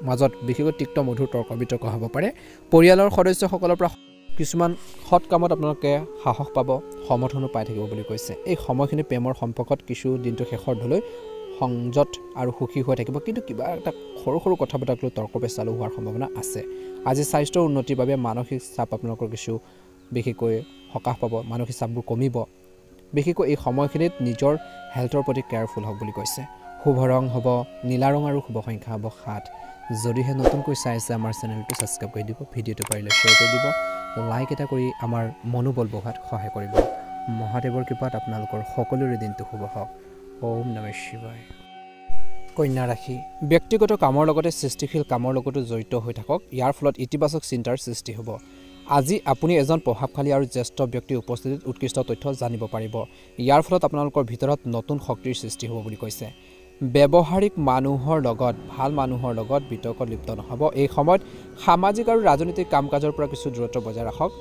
মাজত বিশেষকৈ তিক্ত মধুৰ তৰ্ক বিতৰ্ক হ'ব পাৰে পৰিয়ালৰ সদস্যসকলৰ পৰা কিছুমান হট কামত আপোনালোকে সাহস পাব সমৰ্থনো পাই থাকিব বুলি কৈছে এই সময়খিনি প্ৰেমৰ সম্পৰ্কত কিছু দিনটো শেষৰ ধলৈ সংযত আৰু সুখী হৈ থাকিব কিন্তু কিবা এটা সৰু সৰু কথা বতৰাক লৈ তৰ্ক পেচালো হোৱাৰ সম্ভাৱনা আছে আজি স্বাস্থ্যৰ উন্নতিৰ বাবে মানসিক চাপ আপোনালোকৰ কিছু বিশেষকৈ সকাহ পাব মানসিক চাপবোৰ কমিব বিশেষকৈ এই সময়খিনিত নিজৰ হেল্থৰ প্ৰতি কেয়াৰফুল হওক বুলি কৈছে শুভ ৰং হ'ব নীলা ৰং আৰু শুভ সংখ্যা হ'ব 7 যদিহে নতুনকৈ চাই আছে আমাৰ চেনেলটো ছাবস্ক্ৰাইব কৰি দিব ভিডিঅ'টো পাৰিলে শ্বেয়াৰ কৰি দিব লাইক এটা কৰি আমাৰ মনোবল বঢ়াত সহায় কৰিব মহাদেৱৰ কৃপাত আপোনালোকৰ সকলোৰে দিনটো শুভ হওক ওম নমঃ শিৱায় কন্যা ৰাশি ব্যক্তিগত কামৰ লগতে সৃষ্টিশীল কামৰ লগতো জড়িত হৈ থাকক ইয়াৰ ফলত ইতিবাচক চিন্তাৰ সৃষ্টি হ'ব আজি আপুনি এজন প্ৰভাৱশালী আৰু জ্যেষ্ঠ ব্যক্তিৰ উপস্থিতিত উৎকৃষ্ট তথ্য জানিব পাৰিব ইয়াৰ ফলত আপোনালোকৰ ভিতৰত নতুন শক্তিৰ সৃষ্টি হ'ব বুলি কৈছে ব্যৱহাৰিক মানুহৰ লগত ভাল মানুহৰ লগত বিতৰ্কত লিপ্ত নহ'ব এই সময়ত সামাজিক আৰু ৰাজনৈতিক কাম-কাজৰ পৰা কিছু দূৰত্ব বজাই ৰাখক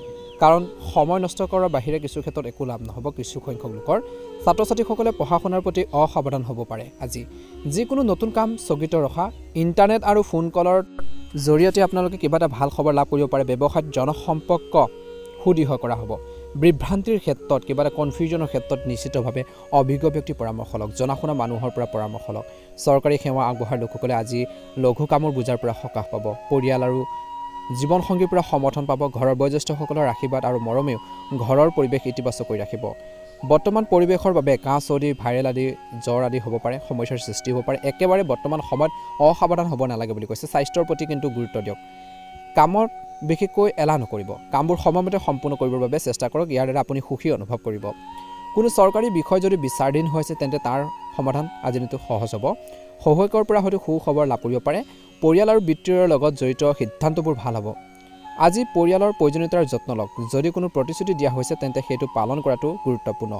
কাৰণ সময় নষ্ট কৰাৰ বাহিৰে কিছু ক্ষেত্ৰত একো লাভ নহ'ব কিছু সংখ্যক লোকৰ ছাত্ৰ-ছাত্ৰীসকলে পঢ়া-শুনাৰ প্ৰতি অসাৱধান হ'ব পাৰে আজি যিকোনো নতুন কাম স্থগিত ৰখা ইণ্টাৰনেট আৰু ফোন কলৰ জৰিয়তে আপোনালোকে কিবা এটা ভাল খবৰ লাভ কৰিব পাৰে ব্যৱসায়ত জনসম্পৰ্ক সুদৃঢ় কৰা হ'ব বিভ্ৰান্তিৰ ক্ষেত্ৰত কিবা এটা কনফিউজনৰ ক্ষেত্ৰত নিশ্চিতভাৱে অভিজ্ঞ ব্যক্তিৰ পৰামৰ্শ লওক জনাশুনা মানুহৰ পৰা পৰামৰ্শ লওক চৰকাৰী সেৱা আগবঢ়াৰ লোকসকলে আজি লঘু কামৰ বোজাৰ পৰা সকাহ পাব পৰিয়াল আৰু জীৱনসংগীৰ পৰা সমৰ্থন পাব ঘৰৰ বয়োজ্যেষ্ঠসকলৰ আশীৰ্বাদ আৰু মৰমেও ঘৰৰ পৰিৱেশ ইতিবাচক কৰি ৰাখিব বৰ্তমান পৰিৱেশৰ বাবে কাহ চৰ্দি ভাইৰেল আদি জ্বৰ আদি হ'ব পাৰে সমস্যাৰ সৃষ্টি হ'ব পাৰে একেবাৰে বৰ্তমান সময়ত অসাৱধান হ'ব নালাগে বুলি কৈছে স্বাস্থ্যৰ প্ৰতি কিন্তু গুৰুত্ব দিয়ক কামত বিশেষকৈ এলাহ নকৰিব কামবোৰ সময়মতে সম্পূৰ্ণ কৰিবৰ বাবে চেষ্টা কৰক ইয়াৰ দ্বাৰা আপুনি সুখী অনুভৱ কৰিব কোনো চৰকাৰী বিষয় যদি বিচাৰাধীন হৈছে তেন্তে তাৰ সমাধান আজি দিনটো সহজ হ'ব সহায়কৰ পৰা হয়তো সুখবৰ লাভ কৰিব পাৰে পৰিয়াল আৰু বিত্তীয়ৰ লগত জড়িত সিদ্ধান্তবোৰ ভাল হ'ব আজি পৰিয়ালৰ প্ৰয়োজনীয়তাৰ যত্ন লওক যদি কোনো প্ৰতিশ্ৰুতি দিয়া হৈছে তেন্তে সেইটো পালন কৰাটো গুৰুত্বপূৰ্ণ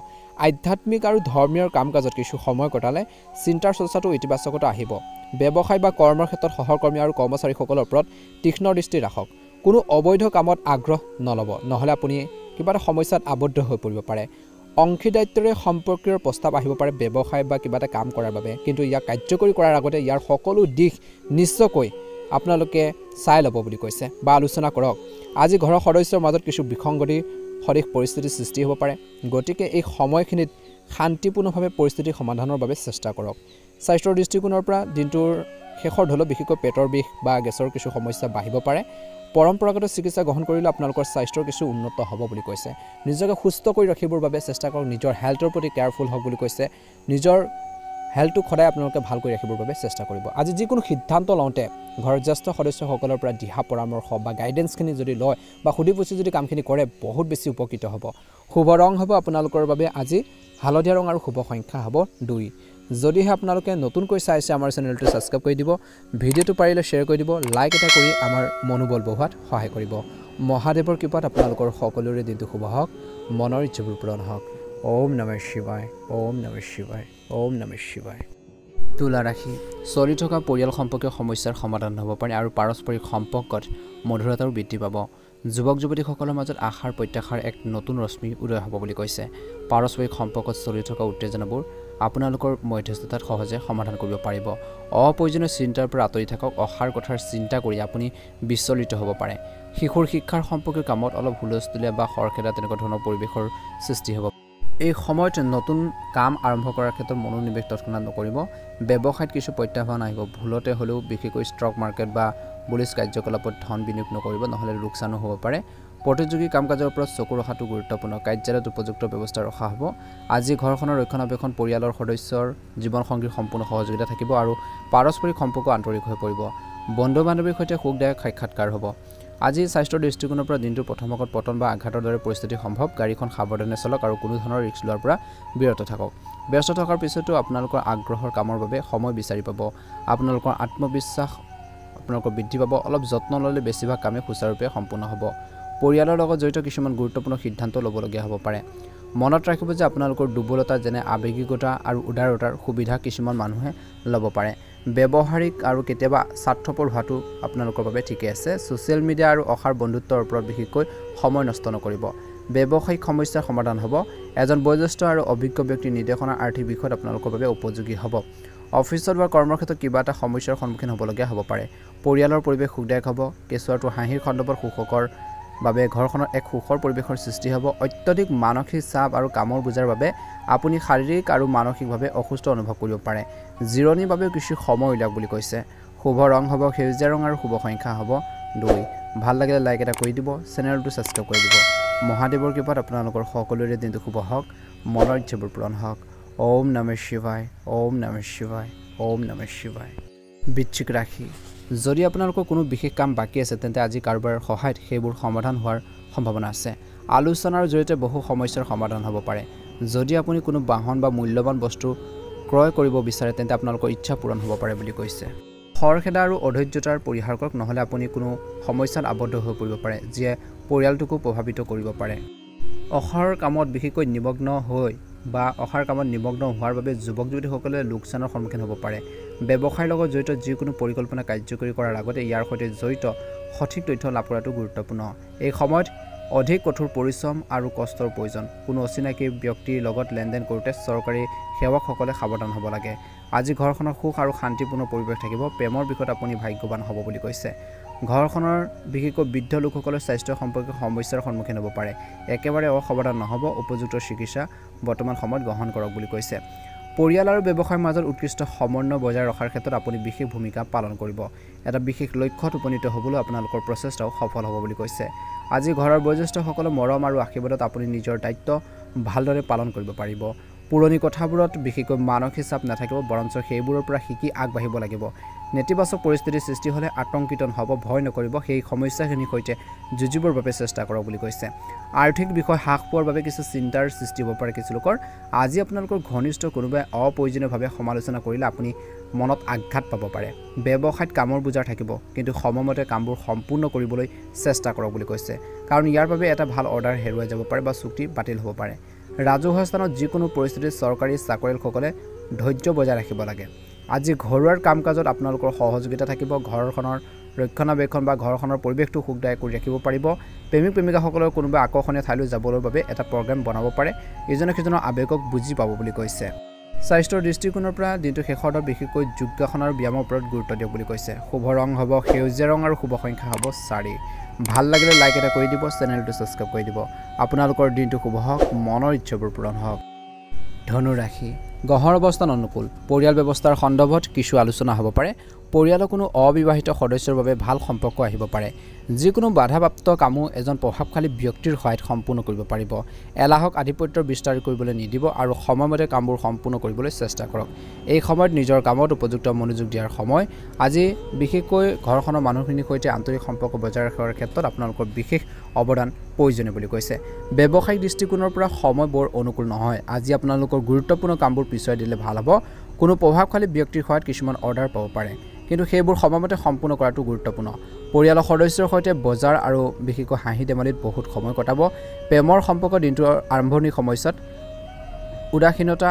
আধ্যাত্মিক আৰু ধৰ্মীয় কাম-কাজত কিছু সময় কটালে চিন্তাৰ চৰ্চাটো ইতিবাচকতা আহিব ব্যৱসায় বা কৰ্মৰ ক্ষেত্ৰত সহকৰ্মী আৰু কৰ্মচাৰীসকলৰ ওপৰত তীক্ষ্ণ দৃষ্টি ৰাখক কোনো অবৈধ কামত আগ্ৰহ নল'ব নহ'লে আপুনি কিবা এটা সমস্যাত আবদ্ধ হৈ পৰিব পাৰে অংশীদাৰিত্বৰে সম্পৰ্কীয় প্ৰস্তাৱ আহিব পাৰে ব্যৱসায় বা কিবা এটা কাম কৰাৰ বাবে কিন্তু ইয়াক কাৰ্যকৰী কৰাৰ আগতে ইয়াৰ সকলো দিশ নিশ্চয়কৈ আপোনালোকে চাই ল'ব বুলি কৈছে বা আলোচনা কৰক আজি ঘৰৰ সদস্যৰ মাজত কিছু বিসংগতি সদৃশ পৰিস্থিতিৰ সৃষ্টি হ'ব পাৰে গতিকে এই সময়খিনিত শান্তিপূৰ্ণভাৱে পৰিস্থিতি সমাধানৰ বাবে চেষ্টা কৰক স্বাস্থ্যৰ দৃষ্টিকোণৰ পৰা দিনটোৰ শেষৰ ধলত বিশেষকৈ পেটৰ বিষ বা গেছৰ কিছু সমস্যা বাঢ়িব পাৰে পৰম্পৰাগত চিকিৎসা গ্ৰহণ কৰিলে আপোনালোকৰ স্বাস্থ্যৰ কিছু উন্নত হ'ব বুলি কৈছে নিজকে সুস্থ কৰি ৰাখিবৰ বাবে চেষ্টা কৰক নিজৰ হেল্থৰ প্ৰতি কেয়াৰফুল হওক বুলি কৈছে নিজৰ হেল্থটো সদায় আপোনালোকে ভাল কৰি ৰাখিবৰ বাবে চেষ্টা কৰিব আজি যিকোনো সিদ্ধান্ত লওঁতে ঘৰৰ জ্যেষ্ঠ সদস্যসকলৰ পৰা দিহা পৰামৰ্শ বা গাইডেন্সখিনি যদি লয় বা সুধি পুছি যদি কামখিনি কৰে বহুত বেছি উপকৃত হ'ব শুভ ৰং হ'ব আপোনালোকৰ বাবে আজি হালধীয়া ৰং আৰু শুভ সংখ্যা হ'ব 2 যদিহে আপোনালোকে নতুনকৈ চাইছে আমাৰ চেনেলটো ছাবস্ক্ৰাইব কৰি দিব ভিডিঅ'টো পাৰিলে শ্বেয়াৰ কৰি দিব লাইক এটা কৰি আমাৰ মনোবল বঢ়োৱাত সহায় কৰিব মহাদেৱৰ কৃপাত আপোনালোকৰ সকলোৰে দিনটো শুভ হওক মনৰ ইচ্ছাবোৰ পূৰণ হওক ওম নমঃ শিৱায় ওম নমঃ শিৱায় ওম নমঃ শিৱায় তুলা ৰাশি চলি থকা পৰিয়াল সম্পৰ্কীয় সমস্যাৰ সমাধান হ'ব পাৰে আৰু পাৰস্পৰিক সম্পৰ্কত মধুৰতাও বৃদ্ধি পাব যুৱক যুৱতীসকলৰ মাজত আশাৰ প্ৰত্যাশাৰ এক নতুন ৰশ্মি উদয় হ'ব বুলি কৈছে পাৰস্পৰিক সম্পৰ্কত চলি থকা উত্তেজনাবোৰ আপোনালোকৰ মধ্যস্থতাত সহজে সমাধান কৰিব পাৰিব অপ্ৰয়োজনীয় চিন্তাৰ পৰা আঁতৰি থাকক অসাৰ কথাৰ চিন্তা কৰি আপুনি বিচলিত হ'ব পাৰে শিশুৰ শিক্ষাৰ সম্পৰ্কীয় কামত অলপ হুলস্থুলীয়া বা খৰখেদা তেনেকুৱা ধৰণৰ পৰিৱেশৰ সৃষ্টি হ'ব এই সময়ত নতুন কাম আৰম্ভ কৰাৰ ক্ষেত্ৰত মনোনিৱেশ তৎক্ষণাত নকৰিব ব্যৱসায়ত কিছু প্ৰত্যাহ্বান আহিব ভুলতে হ'লেও বিশেষকৈ ষ্টক মাৰ্কেট বা বুলিছ কাৰ্যকলাপত ধন বিনিয়োগ নকৰিব নহ'লে লোকচানো হ'ব পাৰে প্ৰতিযোগী কাম-কাজৰ ওপৰত চকু ৰখাটো গুৰুত্বপূৰ্ণ কাৰ্যালয়ত উপযুক্ত ব্যৱস্থা ৰখা হ'ব আজি ঘৰখনৰ ৰক্ষণাবেক্ষণ পৰিয়ালৰ সদস্যৰ জীৱনসংগীৰ সম্পূৰ্ণ সহযোগিতা থাকিব আৰু পাৰস্পৰিক সম্পৰ্ক আন্তৰিক হৈ পৰিব বন্ধু বান্ধৱীৰ সৈতে সুখদায়ক সাক্ষাৎকাৰ হ'ব আজি স্বাস্থ্যৰ দৃষ্টিকোণৰ পৰা দিনটোৰ প্ৰথম ভাগত পতন বা আঘাতৰ দৰে পৰিস্থিতি সম্ভৱ। গাড়ীখন সাৱধানে চলাওক আৰু কোনো ধৰণৰ ৰিস্ক লোৱাৰ পৰা বিৰত থাকক। ব্যস্ত থকাৰ পিছতো আপোনালোকৰ আগ্ৰহৰ কামৰ বাবে সময় বিচাৰি পাব। আপোনালোকৰ আত্মবিশ্বাস আপোনালোকৰ বৃদ্ধি পাব। অলপ যত্ন ল'লে বেছিভাগ কামেই সুচাৰুৰূপে সম্পূৰ্ণ হ'ব। পৰিয়ালৰ লগত জড়িত কিছুমান গুৰুত্বপূৰ্ণ সিদ্ধান্ত ল'বলগীয়া হ'ব পাৰে। মনত ৰাখিব যে আপোনালোকৰ দুৰ্বলতা যেনে আৱেগিকতা আৰু উদাৰতাৰ সুবিধা কিছুমান মানুহে ল'ব পাৰে। ব্যৱহাৰিক আৰু কেতিয়াবা স্বাৰ্থপৰ হোৱাটো আপোনালোকৰ বাবে ঠিকে আছে। ছ'চিয়েল মিডিয়া আৰু অসাৰ বন্ধুত্বৰ ওপৰত বিশেষকৈ সময় নষ্ট নকৰিব। ব্যৱসায়িক সমস্যাৰ সমাধান হ'ব। এজন বয়োজ্যেষ্ঠ আৰু অভিজ্ঞ ব্যক্তিৰ নিৰ্দেশনা আৰ্থিক বিষয়ত আপোনালোকৰ বাবে উপযোগী হ'ব। অফিচত বা কৰ্মক্ষেত্ৰত কিবা এটা সমস্যাৰ সন্মুখীন হ'বলগীয়া হ'ব পাৰে। পৰিয়ালৰ পৰিৱেশ সুখদায়ক হ'ব। কেঁচুৱাটো হাঁহিৰ খণ্ডবৰ সুখকৰ বাবে ঘৰখনত এক সুখৰ পৰিৱেশৰ সৃষ্টি হ'ব। অত্যধিক মানসিক চাপ আৰু কামৰ বোজাৰ বাবে আপুনি শাৰীৰিক আৰু মানসিকভাৱে অসুস্থ অনুভৱ কৰিব পাৰে। জিৰণিৰ বাবেও কিছু সময় উলিয়াওক বুলি কৈছে। শুভ ৰং হ'ব সেউজীয়া ৰং আৰু শুভ সংখ্যা হ'ব 2। ভাল লাগিলে লাইক এটা কৰি দিব, চেনেলটো ছাবস্ক্ৰাইব কৰি দিব। মহাদেৱৰ কৃপাত আপোনালোকৰ সকলোৰে দিনটো শুভ হওক, মনৰ ইচ্ছাবোৰ পূৰণ হওক। ওম নমঃ শিৱায়, ওম নমঃ শিৱায়, ওম নমঃ শিৱায়। বৃশ্চিক ৰাশি। যদি আপোনালোকৰ কোনো বিশেষ কাম বাকী আছে তেন্তে আজি কাৰোবাৰ সহায়ত সেইবোৰ সমাধান হোৱাৰ সম্ভাৱনা আছে। আলোচনাৰ জৰিয়তে বহু সমস্যাৰ সমাধান হ'ব পাৰে। যদি আপুনি কোনো বাহন বা মূল্যৱান বস্তু ক্ৰয় কৰিব বিচাৰে তেন্তে আপোনালোকৰ ইচ্ছা পূৰণ হ'ব পাৰে বুলি কৈছে। খৰখেদা আৰু অধৈৰ্যতাৰ পৰিহাৰ কৰক, নহ'লে আপুনি কোনো সমস্যাত আবদ্ধ হৈ পৰিব পাৰে যিয়ে পৰিয়ালটোকো প্ৰভাৱিত কৰিব পাৰে। অসাৰ কামত বিশেষকৈ নিমগ্ন হোৱাৰ বাবে যুৱক যুৱতীসকলে লোকচানৰ সন্মুখীন হ'ব পাৰে। ব্যৱসায়ৰ লগত জড়িত যিকোনো পৰিকল্পনা কাৰ্যকৰী কৰাৰ আগতে ইয়াৰ সৈতে জড়িত সঠিক তথ্য লাভ কৰাটো গুৰুত্বপূৰ্ণ। এই সময়ত অধিক কঠোৰ পৰিশ্ৰম আৰু কষ্টৰ প্ৰয়োজন। কোনো অচিনাকি ব্যক্তিৰ লগত লেনদেন কৰোঁতে চৰকাৰী সেৱকসকলে সাৱধান হ'ব লাগে। আজি ঘৰখনৰ সুখ আৰু শান্তিপূৰ্ণ পৰিৱেশ থাকিব। প্ৰেমৰ বিষয়ত আপুনি ভাগ্যৱান হ'ব বুলি কৈছে। ঘৰখনৰ বিশেষকৈ বৃদ্ধ লোকসকলৰ স্বাস্থ্য সম্পৰ্কীয় সমস্যাৰ সন্মুখীন হ'ব পাৰে। একেবাৰে অসাৱধান নহ'ব। উপযুক্ত চিকিৎসা বৰ্তমান সময়ত গ্ৰহণ কৰক বুলি কৈছে। পৰিয়াল আৰু ব্যৱসায়ৰ মাজত উৎকৃষ্ট সমন্বয় বজাই ৰখাৰ ক্ষেত্ৰত আপুনি বিশেষ ভূমিকা পালন কৰিব। এটা বিশেষ লক্ষ্যত উপনীত হ'বলৈ আপোনালোকৰ প্ৰচেষ্টাও সফল হ'ব বুলি কৈছে। আজি ঘৰৰ বয়োজ্যেষ্ঠসকলৰ মৰম আৰু আশীৰ্বাদত আপুনি নিজৰ দায়িত্ব ভালদৰে পালন কৰিব পাৰিব। পুৰণি কথাবোৰত বিশেষকৈ মানসিক চাপ নাথাকিব, বৰঞ্চ সেইবোৰৰ পৰা শিকি আগবাঢ়িব লাগিব। নেতিবাচক পৰিস্থিতিৰ সৃষ্টি হ'লে আতংকিত নহ'ব, ভয় নকৰিব। সেই সমস্যাখিনিৰ সৈতে যুঁজিবৰ বাবে চেষ্টা কৰক বুলি কৈছে। আৰ্থিক বিষয় হ্ৰাস পোৱাৰ বাবে কিছু চিন্তাৰ সৃষ্টি হ'ব পাৰে কিছু লোকৰ। আজি আপোনালোকৰ ঘনিষ্ঠ কোনোবাই অপ্ৰয়োজনীয়ভাৱে সমালোচনা কৰিলে আপুনি মনত আঘাত পাব পাৰে। ব্যৱসায়ত কামৰ বোজাৰ থাকিব, কিন্তু সময়মতে কামবোৰ সম্পূৰ্ণ কৰিবলৈ চেষ্টা কৰক বুলি কৈছে। কাৰণ ইয়াৰ বাবে এটা ভাল অৰ্ডাৰ হেৰুৱাই যাব পাৰে বা চুক্তি বাতিল হ'ব পাৰে। ৰাজহুৱা স্থানত যিকোনো পৰিস্থিতিত চৰকাৰী চাকৰিয়ালসকলে ধৈৰ্য বজাই ৰাখিব লাগে। আজি ঘৰুৱাৰ কাম কাজত আপোনালোকৰ সহযোগিতা থাকিব। ঘৰখনৰ ৰক্ষণাবেক্ষণ বা ঘৰখনৰ পৰিৱেশটো সুখদায়ক কৰি ৰাখিব পাৰিব। প্ৰেমিক প্ৰেমিকাসকলৰ কোনোবা আকৰ্ষণীয় ঠাইলৈ যাবলৈ বাবে এটা প্ৰগ্ৰেম বনাব পাৰে। ইজনে সিজনৰ আৱেগক বুজি পাব বুলি কৈছে। স্বাস্থ্যৰ দৃষ্টিকোণৰ পৰা দিনটো শেষৰ দৰে বিশেষকৈ যোগাসন আৰু ব্যায়ামৰ ওপৰত গুৰুত্ব দিয়ক বুলি কৈছে। শুভ ৰং হ'ব সেউজীয়া ৰং আৰু শুভ সংখ্যা হ'ব 4। ভাল লাগিলে লাইক এটা কৰি দিব, চেনেলটো ছাবস্ক্ৰাইব কৰি দিব। আপোনালোকৰ দিনটো শুভ হওক, মনৰ ইচ্ছাবোৰ পূৰণ হওক। ধনু ৰাশি। গ্ৰহৰ অৱস্থান অনুকূল। পৰিয়াল ব্যৱস্থাৰ সন্দৰ্ভত কিছু আলোচনা হ'ব পাৰে। পৰিয়ালৰ কোনো অবিবাহিত সদস্যৰ বাবে ভাল সম্পৰ্ক আহিব পাৰে। যিকোনো বাধাপ্ৰাপ্ত কামো এজন প্ৰভাৱশালী ব্যক্তিৰ সহায়ত সম্পূৰ্ণ কৰিব পাৰিব। এলাহক আধিপত্যৰ বিস্তাৰ কৰিবলৈ নিদিব আৰু সময়মতে কামবোৰ সম্পূৰ্ণ কৰিবলৈ চেষ্টা কৰক। এই সময়ত নিজৰ কামত উপযুক্ত মনোযোগ দিয়াৰ সময়। আজি বিশেষকৈ ঘৰখনৰ মানুহখিনিৰ সৈতে আন্তৰিক সম্পৰ্ক বজাই ৰখাৰ ক্ষেত্ৰত আপোনালোকৰ বিশেষ অৱদান প্ৰয়োজনীয় বুলি কৈছে। ব্যৱসায়িক দৃষ্টিকোণৰ পৰা সময় বৰ অনুকূল নহয়। আজি আপোনালোকৰ গুৰুত্বপূৰ্ণ কামবোৰ পিছুৱাই দিলে ভাল হ'ব। কোনো প্ৰভাৱশালী ব্যক্তিৰ সহায়ত কিছুমান অৰ্ডাৰ পাব পাৰে, কিন্তু সেইবোৰ সময়মতে সম্পূৰ্ণ কৰাটো গুৰুত্বপূৰ্ণ। পৰিয়ালৰ সদস্যৰ সৈতে বজাৰ আৰু বিশেষকৈ হাঁহি ধেমালিত বহুত সময় কটাব। প্ৰেমৰ সম্পৰ্ক দিনটোৰ আৰম্ভণিৰ সময়ছোৱাত উদাসীনতা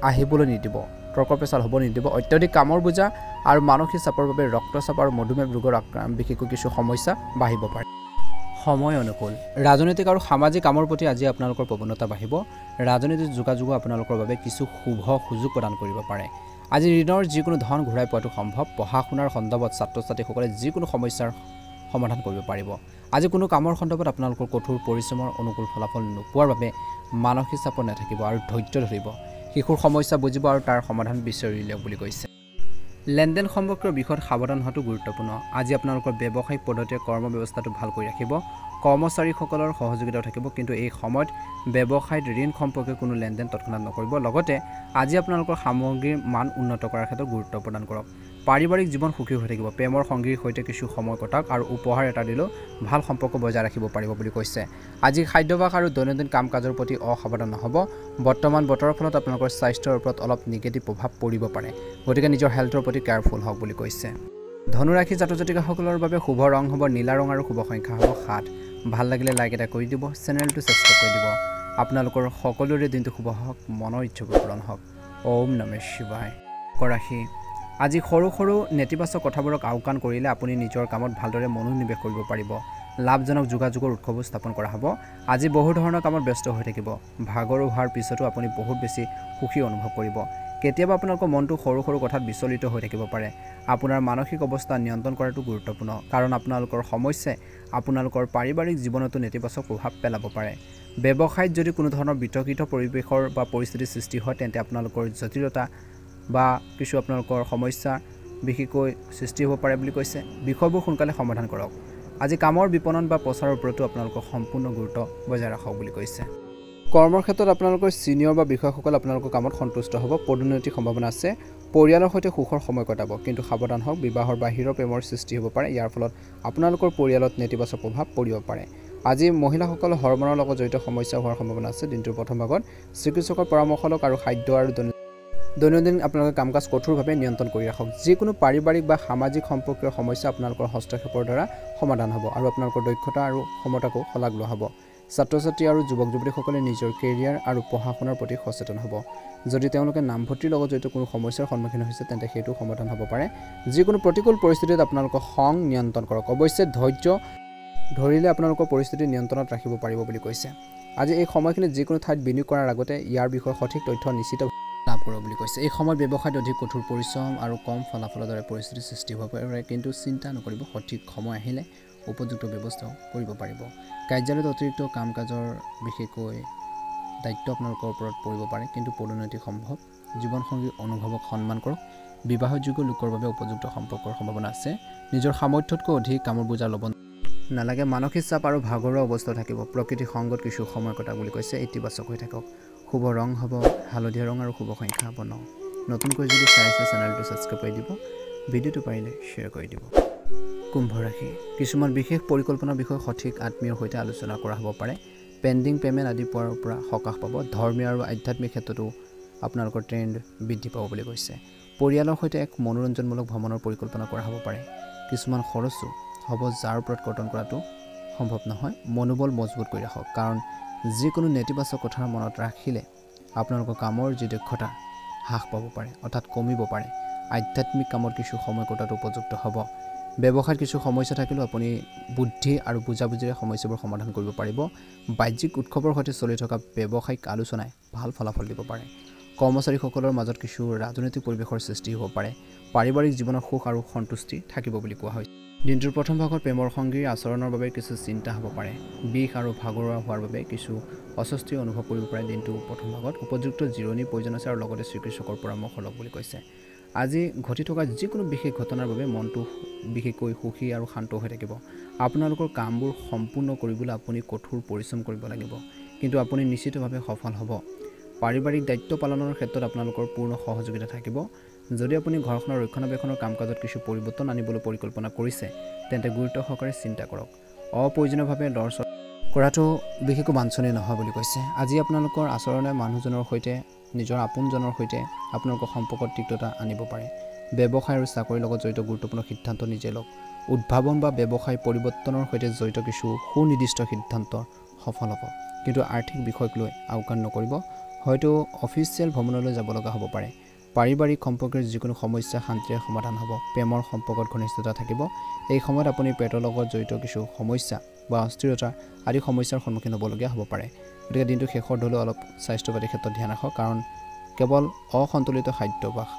আহিবলৈ নিদিব, তৰ্ক পেচাল হ'ব নিদিব। অত্যধিক কামৰ বোজা আৰু মানসিক চাপৰ বাবে ৰক্তচাপ আৰু মধুমেহ ৰোগৰ বিশেষকৈ কিছু সমস্যা বাঢ়িব পাৰে। সময় অনুকূল। ৰাজনৈতিক আৰু সামাজিক কামৰ প্ৰতি আজি আপোনালোকৰ প্ৰৱণতা বাঢ়িব। ৰাজনৈতিক যোগাযোগো আপোনালোকৰ বাবে কিছু শুভ সুযোগ প্ৰদান কৰিব পাৰে। আজি ঋণৰ যিকোনো ধন ঘূৰাই পোৱাটো সম্ভৱ। পঢ়া শুনাৰ সন্দৰ্ভত ছাত্ৰ ছাত্ৰীসকলে যিকোনো সমস্যাৰ সমাধান কৰিব পাৰিব। আজি কোনো কামৰ সন্দৰ্ভত আপোনালোকৰ কঠোৰ পৰিশ্ৰমৰ অনুকূল ফলাফল নোপোৱাৰ বাবে মানসিক চাপত নাথাকিব আৰু ধৈৰ্য ধৰিব। শিশুৰ সমস্যা বুজিব আৰু তাৰ সমাধান বিচাৰি উলিয়াওক বুলি কৈছে। লেনদেন সম্পৰ্কীয় বিষয়ত সাৱধান হোৱাটো গুৰুত্বপূৰ্ণ। আজি আপোনালোকৰ ব্যৱসায়িক পদ্ধতিৰে কৰ্ম ব্যৱস্থাটো ভাল কৰি ৰাখিব। কৰ্মচাৰীসকলৰ সহযোগিতাও থাকিব, কিন্তু এই সময়ত ব্যৱসায়ত ঋণ সম্পৰ্কীয় কোনো লেনদেন তৎক্ষণাত নকৰিব। লগতে আজি আপোনালোকৰ সামগ্ৰীৰ মান উন্নত কৰাৰ ক্ষেত্ৰত গুৰুত্ব প্ৰদান কৰক। পাৰিবাৰিক জীৱন সুখী হৈ থাকিব প্ৰেমৰ সংগীৰ সৈতে কিছু সময় কটাওক আৰু উপহাৰ এটা দিলেও ভাল সম্পৰ্ক বজাই ৰাখিব পাৰিব বুলি কৈছে আজি খাদ্যভাস আৰু দৈনন্দিন কাম কাজৰ প্ৰতি অসাৱধান নহ'ব বৰ্তমান বতৰৰ ফলত আপোনালোকৰ স্বাস্থ্যৰ ওপৰত অলপ নিগেটিভ প্ৰভাৱ পৰিব পাৰে গতিকে নিজৰ হেল্থৰ প্ৰতি কেয়াৰফুল হওক বুলি কৈছে ধনু ৰাশি জাতক জাতিকাসকলৰ বাবে শুভ ৰং হ'ব নীলা ৰং আৰু শুভ সংখ্যা হ'ব 7 ভাল লাগিলে লাইক এটা কৰি দিব চেনেলটো সাবস্ক্ৰাইব কৰি দিব আপোনালোকৰ সকলোৰে দিনটো শুভ হওক মনৰ ইচ্ছাবোৰ পূৰণ হওক ওম নমঃ শিৱায় কৰাশি আজি সৰু সৰু নেতিবাচক কথাবোৰক আওকাণ কৰিলে আপুনি নিজৰ কামত ভালদৰে মনোনিৱেশ কৰিব পাৰিব লাভজনক যোগাযোগৰ উৎসৱো স্থাপন কৰা হ'ব আজি বহু ধৰণৰ কামত ব্যস্ত হৈ থাকিব ভাগৰ হোৱাৰ পিছতো আপুনি বহুত বেছি সুখী অনুভৱ কৰিব কেতিয়াবা আপোনালোকৰ মনটো সৰু সৰু কথাত বিচলিত হৈ থাকিব পাৰে আপোনাৰ মানসিক অৱস্থা নিয়ন্ত্ৰণ কৰাটো গুৰুত্বপূৰ্ণ কাৰণ আপোনালোকৰ সমস্যাই আপোনালোকৰ পাৰিবাৰিক জীৱনতো নেতিবাচক প্ৰভাৱ পেলাব পাৰে ব্যৱসায়ত যদি কোনো ধৰণৰ বিতৰ্কিত পৰিৱেশৰ বা পৰিস্থিতিৰ সৃষ্টি হয় তেন্তে আপোনালোকৰ জটিলতা বা কিছু আপোনালোকৰ সমস্যা বিশেষকৈ সৃষ্টি হ'ব পাৰে বুলি কৈছে বিষয়বোৰ সোনকালে সমাধান কৰক আজি কামৰ বিপণন বা প্ৰচাৰৰ ওপৰতো আপোনালোকৰ সম্পূৰ্ণ গুৰুত্ব বজাই ৰাখক বুলি কৈছে কৰ্মৰ ক্ষেত্ৰত আপোনালোকৰ সিনিয়ৰ বা বিষয়সকল আপোনালোকৰ কামত সন্তুষ্ট হ'ব পদোন্নতিৰ সম্ভাৱনা আছে পৰিয়ালৰ সৈতে সুখৰ সময় কটাব কিন্তু সাৱধান হওক বিবাহৰ বাহিৰৰ প্ৰেমৰ সৃষ্টি হ'ব পাৰে ইয়াৰ ফলত আপোনালোকৰ পৰিয়ালত নেতিবাচক প্ৰভাৱ পৰিব পাৰে আজি মহিলাসকলৰ হৰমনৰ লগত জড়িত সমস্যা হোৱাৰ সম্ভাৱনা আছে দিনটোৰ প্ৰথম ভাগত চিকিৎসকৰ পৰামৰ্শ লওক আৰু খাদ্য আৰু দৈনন্দিন আপোনালোকৰ কাম কাজ কঠোৰভাৱে নিয়ন্ত্ৰণ কৰি ৰাখক যিকোনো পাৰিবাৰিক বা সামাজিক সম্পৰ্কীয় সমস্যা আপোনালোকৰ হস্তক্ষেপৰ দ্বাৰা সমাধান হ'ব আৰু আপোনালোকৰ দক্ষতা আৰু ক্ষমতাকো শলাগ লোৱা হ'ব ছাত্ৰ ছাত্ৰী আৰু যুৱক যুৱতীসকলে নিজৰ কেৰিয়াৰ আৰু পঢ়া শুনাৰ প্ৰতি সচেতন হ'ব যদি তেওঁলোকে নামভৰ্তিৰ লগত জড়িত কোনো সমস্যাৰ সন্মুখীন হৈছে তেন্তে সেইটো সমাধান হ'ব পাৰে যিকোনো প্ৰতিকূল পৰিস্থিতিত আপোনালোকৰ খং নিয়ন্ত্ৰণ কৰক অৱশ্যে ধৈৰ্য ধৰিলে আপোনালোকৰ পৰিস্থিতি নিয়ন্ত্ৰণত ৰাখিব পাৰিব বুলি কৈছে আজি এই সময়খিনিত যিকোনো ঠাইত বিনিয়োগ কৰাৰ আগতে ইয়াৰ বিষয়ে সঠিক তথ্য নিশ্চিত লাভ কৰিব বুলি কৈছে এই সময়ত ব্যৱসায়ত অধিক কঠোৰ পৰিশ্ৰম আৰু কম ফলাফলৰ দৰে পৰিস্থিতি সৃষ্টি হ'ব পাৰে কিন্তু চিন্তা নকৰিব সঠিক সময় আহিলে উপযুক্ত ব্যৱস্থাও কৰিব পাৰিব কাৰ্যালয়ত অতিৰিক্ত কাম কাজৰ বিশেষকৈ দায়িত্ব আপোনালোকৰ ওপৰত পৰিব পাৰে কিন্তু পদোন্নতি সম্ভৱ জীৱনসংগীৰ অনুভৱক সন্মান কৰক বিবাহযোগ্য লোকৰ বাবে উপযুক্ত সম্পৰ্কৰ সম্ভাৱনা আছে নিজৰ সামৰ্থ্যতকৈ অধিক কামৰ বোজা ল'ব নালাগে মানসিক চাপ আৰু ভাগৰুৱা অৱস্থা থাকিব প্ৰকৃতি সংগত কিছু সময় কটা বুলি কৈছে ইতিবাচক হৈ থাকক শুভ ৰং হ'ব হালধীয়া ৰং আৰু শুভ সংখ্যা হ'ব 9 নতুনকৈ যদি চাইছে চেনেলটো সাবস্ক্ৰাইব কৰি দিব ভিডিঅ'টো পাৰিলে শ্বেয়াৰ কৰি দিব কুম্ভ ৰাশি কিছুমান বিশেষ পৰিকল্পনাৰ বিষয়ে সঠিক আত্মীয়ৰ সৈতে আলোচনা কৰা হ'ব পাৰে পেণ্ডিং পেমেণ্ট আদি পোৱাৰ পৰা সকাহ পাব ধৰ্মীয় আৰু আধ্যাত্মিক ক্ষেত্ৰতো আপোনালোকৰ ট্ৰেণ্ড বৃদ্ধি পাব বুলি কৈছে পৰিয়ালৰ সৈতে এক মনোৰঞ্জনমূলক ভ্ৰমণৰ পৰিকল্পনা কৰা হ'ব পাৰে কিছুমান খৰচো হ'ব যাৰ ওপৰত কৰ্তন কৰাটো সম্ভৱ নহয় মনোবল মজবুত কৰি ৰাখক কাৰণ যিকোনো নেতিবাচক কথা মনত ৰাখিলে আপোনালোকৰ কামৰ যি দক্ষতা হ্ৰাস পাব পাৰে অৰ্থাৎ কমিব পাৰে আধ্যাত্মিক কামত কিছু সময় কটাটো উপযুক্ত হ'ব ব্যৱসায়ত কিছু সমস্যা থাকিলেও আপুনি বুদ্ধি আৰু বুজাবুজিৰে সমস্যাবোৰ সমাধান কৰিব পাৰিব বাহ্যিক উৎসৱৰ সৈতে চলি থকা ব্যৱসায়িক আলোচনাই ভাল ফলাফল দিব পাৰে কৰ্মচাৰীসকলৰ মাজত কিছু ৰাজনৈতিক পৰিৱেশৰ সৃষ্টি হ'ব পাৰে পাৰিবাৰিক জীৱনৰ সুখ আৰু সন্তুষ্টি থাকিব বুলি কোৱা হয় দিনটোৰ প্ৰথম ভাগত প্ৰেমৰ সংগীৰ আচৰণৰ বাবে কিছু চিন্তা হ'ব পাৰে বিষ আৰু ভাগৰুৱা হোৱাৰ বাবে কিছু অস্বস্তি অনুভৱ কৰিব পাৰে দিনটো প্ৰথম ভাগত উপযুক্ত জিৰণিৰ প্ৰয়োজন আছে আৰু লগতে চিকিৎসকৰ পৰামৰ্শ লওক বুলি কৈছে আজি ঘটি থকা যিকোনো বিশেষ ঘটনাৰ বাবে মনটো বিশেষকৈ সুখী আৰু শান্ত হৈ থাকিব আপোনালোকৰ কামবোৰ সম্পূৰ্ণ কৰিবলৈ আপুনি কঠোৰ পৰিশ্ৰম কৰিব লাগিব কিন্তু আপুনি নিশ্চিতভাৱে সফল হ'ব পাৰিবাৰিক দায়িত্ব পালনৰ ক্ষেত্ৰত আপোনালোকৰ পূৰ্ণ সহযোগিতা থাকিব যদি আপুনি ঘৰখনৰ ৰক্ষণাবেক্ষণৰ কাম কাজত কিছু পৰিৱৰ্তন আনিবলৈ পৰিকল্পনা কৰিছে তেন্তে গুৰুত্ব সহকাৰে চিন্তা কৰক অপ্ৰয়োজনীয়ভাৱে লৰচৰ কৰাটো বিশেষকৈ বাঞ্ছনীয় নহয় বুলি কৈছে আজি আপোনালোকৰ আচৰণে মানুহজনৰ সৈতে নিজৰ আপোনজনৰ সৈতে আপোনালোকৰ সম্পৰ্কত তিক্ততা আনিব পাৰে ব্যৱসায় আৰু চাকৰিৰ লগত জড়িত গুৰুত্বপূৰ্ণ সিদ্ধান্ত নিজে লওক উদ্ভাৱন বা ব্যৱসায় পৰিৱৰ্তনৰ সৈতে জড়িত কিছু সুনিৰ্দিষ্ট সিদ্ধান্ত সফল হ'ব কিন্তু আৰ্থিক বিষয়ক লৈ আওকাণ নকৰিব হয়তো অফিচিয়েল ভ্ৰমণলৈ যাব লগা হ'ব পাৰে পাৰিবাৰিক সম্পৰ্কৰ যিকোনো সমস্যা শান্তিৰে সমাধান হ'ব প্ৰেমৰ সম্পৰ্কত ঘনিষ্ঠতা থাকিব এই সময়ত আপুনি পেটৰ লগত জড়িত কিছু সমস্যা বা অস্থিৰতা আদি সমস্যাৰ সন্মুখীন হ'বলগীয়া হ'ব পাৰে গতিকে দিনটো শেষৰ ধৰিলে অলপ স্বাস্থ্যপাতিৰ ক্ষেত্ৰত ধ্যান ৰাখক কাৰণ কেৱল অসন্তুলিত খাদ্যাভ্যাস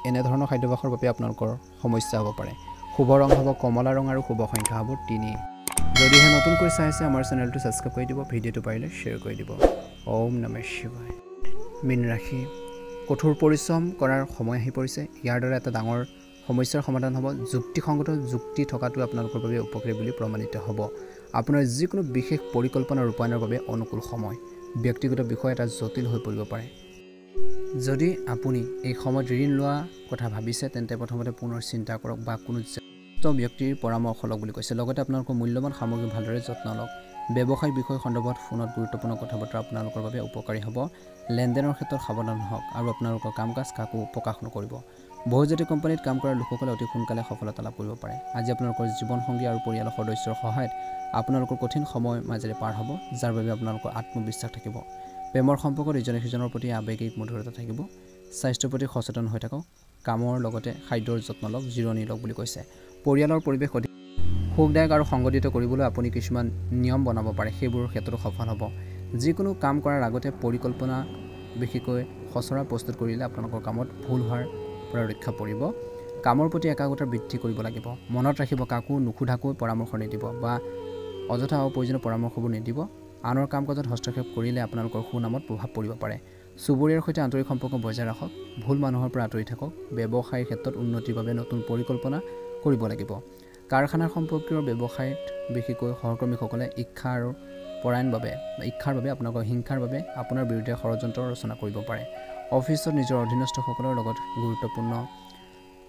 এনেধৰণৰ খাদ্যাভ্যাসৰ বাবে আপোনালোকৰ সমস্যা হ'ব পাৰে শুভ ৰং হ'ব কমলা ৰং আৰু শুভ সংখ্যা হ'ব 3 যদিহে নতুনকৈ চাইছে আমাৰ চেনেলটো সাবস্ক্ৰাইব কৰি দিব ভিডিঅ'টো পাৰিলে শ্বেয়াৰ কৰি দিব ওম নমঃ শিৱায় মীন ৰাশি কঠোৰ পৰিশ্ৰম কৰাৰ সময় আহি পৰিছে ইয়াৰ দ্বাৰা এটা ডাঙৰ সমস্যাৰ সমাধান হ'ব যুক্তিসংগত যুক্তি থকাটো আপোনালোকৰ বাবে উপকাৰী বুলি প্ৰমাণিত হ'ব আপোনাৰ যিকোনো বিশেষ পৰিকল্পনা ৰূপায়ণৰ বাবে অনুকূল সময় ব্যক্তিগত বিষয় এটা জটিল হৈ পৰিব পাৰে যদি আপুনি এই সময়ত ঋণ লোৱা কথা ভাবিছে তেন্তে প্ৰথমতে পুনৰ চিন্তা কৰক বা কোনো জ্যেষ্ঠ ব্যক্তিৰ পৰামৰ্শ লওক বুলি কৈছে। লগতে আপোনালোকৰ মূল্যৱান সামগ্ৰী ভালদৰে যত্ন লওক। ব্যৱসায়িক বিষয় সন্দৰ্ভত ফোনত গুৰুত্বপূৰ্ণ কথা বতৰা আপোনালোকৰ বাবে উপকাৰী হ'ব। লেনদেনৰ ক্ষেত্ৰত সাৱধান হওক আৰু আপোনালোকৰ কাম কাজ কাকো প্ৰকাশ নকৰিব। বহুজাতিক কোম্পানীত কাম কৰা লোকসকলে অতি সোনকালে সফলতা লাভ কৰিব পাৰে। আজি আপোনালোকৰ জীৱনসংগী আৰু পৰিয়ালৰ সদস্যৰ সহায়ত আপোনালোকৰ কঠিন সময় মাজেৰে পাৰ হ'ব, যাৰ বাবে আপোনালোকৰ আত্মবিশ্বাস থাকিব। প্ৰেমৰ সম্পৰ্কত ইজনে সিজনৰ প্ৰতি আৱেগিক মধুৰতা থাকিব। স্বাস্থ্যৰ প্ৰতি সচেতন হৈ থাকক। কামৰ লগতে খাদ্যৰ যত্ন লওক, জিৰণি লওক বুলি কৈছে। পৰিয়ালৰ পৰিৱেশ অধিক সুখদায়ক আৰু সংগঠিত কৰিবলৈ আপুনি কিছুমান নিয়ম বনাব পাৰে, সেইবোৰৰ ক্ষেত্ৰতো সফল হ'ব। যিকোনো কাম কৰাৰ আগতে পৰিকল্পনা বিশেষকৈ খচৰা প্ৰস্তুত কৰিলে আপোনালোকৰ কামত ভুল হোৱাৰ পৰা ৰক্ষা পৰিব। কামৰ প্ৰতি একাগ্ৰতা বৃদ্ধি কৰিব লাগিব। মনত ৰাখিব, কাকো নুসুধাকৈ পৰামৰ্শ নিদিব বা অযথা অপ্ৰয়োজনীয় পৰামৰ্শবোৰ নিদিব। আনৰ কাম কাজত হস্তক্ষেপ কৰিলে আপোনালোকৰ সুনামত প্ৰভাৱ পৰিব পাৰে। চুবুৰীয়াৰ সৈতে আন্তৰিক সম্পৰ্ক বজাই ৰাখক। ভুল মানুহৰ পৰা আঁতৰি থাকক। ব্যৱসায়ৰ ক্ষেত্ৰত উন্নতিৰ বাবে নতুন পৰিকল্পনা কৰিব লাগিব। কাৰখানাৰ সম্পৰ্কীয় ব্যৱসায়ত বিশেষকৈ সহকৰ্মীসকলে ইচ্ছাৰ বাবে আপোনালোকৰ হিংসাৰ বাবে আপোনাৰ বিৰুদ্ধে ষড়যন্ত্ৰ ৰচনা কৰিব পাৰে। অফিচত নিজৰ অধীনস্থসকলৰ লগত গুৰুত্বপূৰ্ণ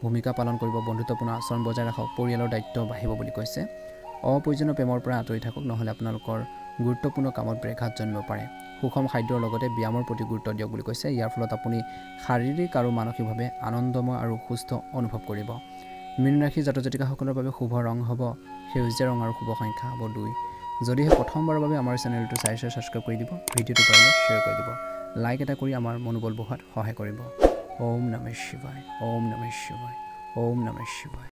ভূমিকা পালন কৰিব। বন্ধুত্বপূৰ্ণ আচৰণ বজাই ৰাখক। পৰিয়ালৰ দায়িত্ব বাঢ়িব বুলি কৈছে। অপ্ৰয়োজনীয় প্ৰেমৰ পৰা আঁতৰি থাকক, নহ'লে আপোনালোকৰ গুৰুত্বপূৰ্ণ কামত ব্যাঘাত জন্মিব পাৰে। সুষম খাদ্যৰ লগতে ব্যায়ামৰ প্ৰতি গুৰুত্ব দিয়ক বুলি কৈছে। ইয়াৰ ফলত আপুনি শাৰীৰিক আৰু মানসিকভাৱে আনন্দময় আৰু সুস্থ অনুভৱ কৰিব। মীন ৰাশি জাতক জাতিকাসকলৰ বাবে শুভ ৰং হ'ব সেউজীয়া ৰং আৰু শুভ সংখ্যা হ'ব 2। যদিহে প্ৰথমবাৰৰ বাবে আমাৰ চেনেলটো চাই ছাবস্ক্ৰাইব কৰি দিব। ভিডিঅ'টো পাৰিলে শ্বেয়াৰ কৰি দিব। লাইক এটা কৰি আমাৰ মনোবল বঢ়োৱাত সহায় কৰিব। ওম নমঃ শিৱায়, ওম নমঃ শিৱায়, ওম নমঃ শিৱায়।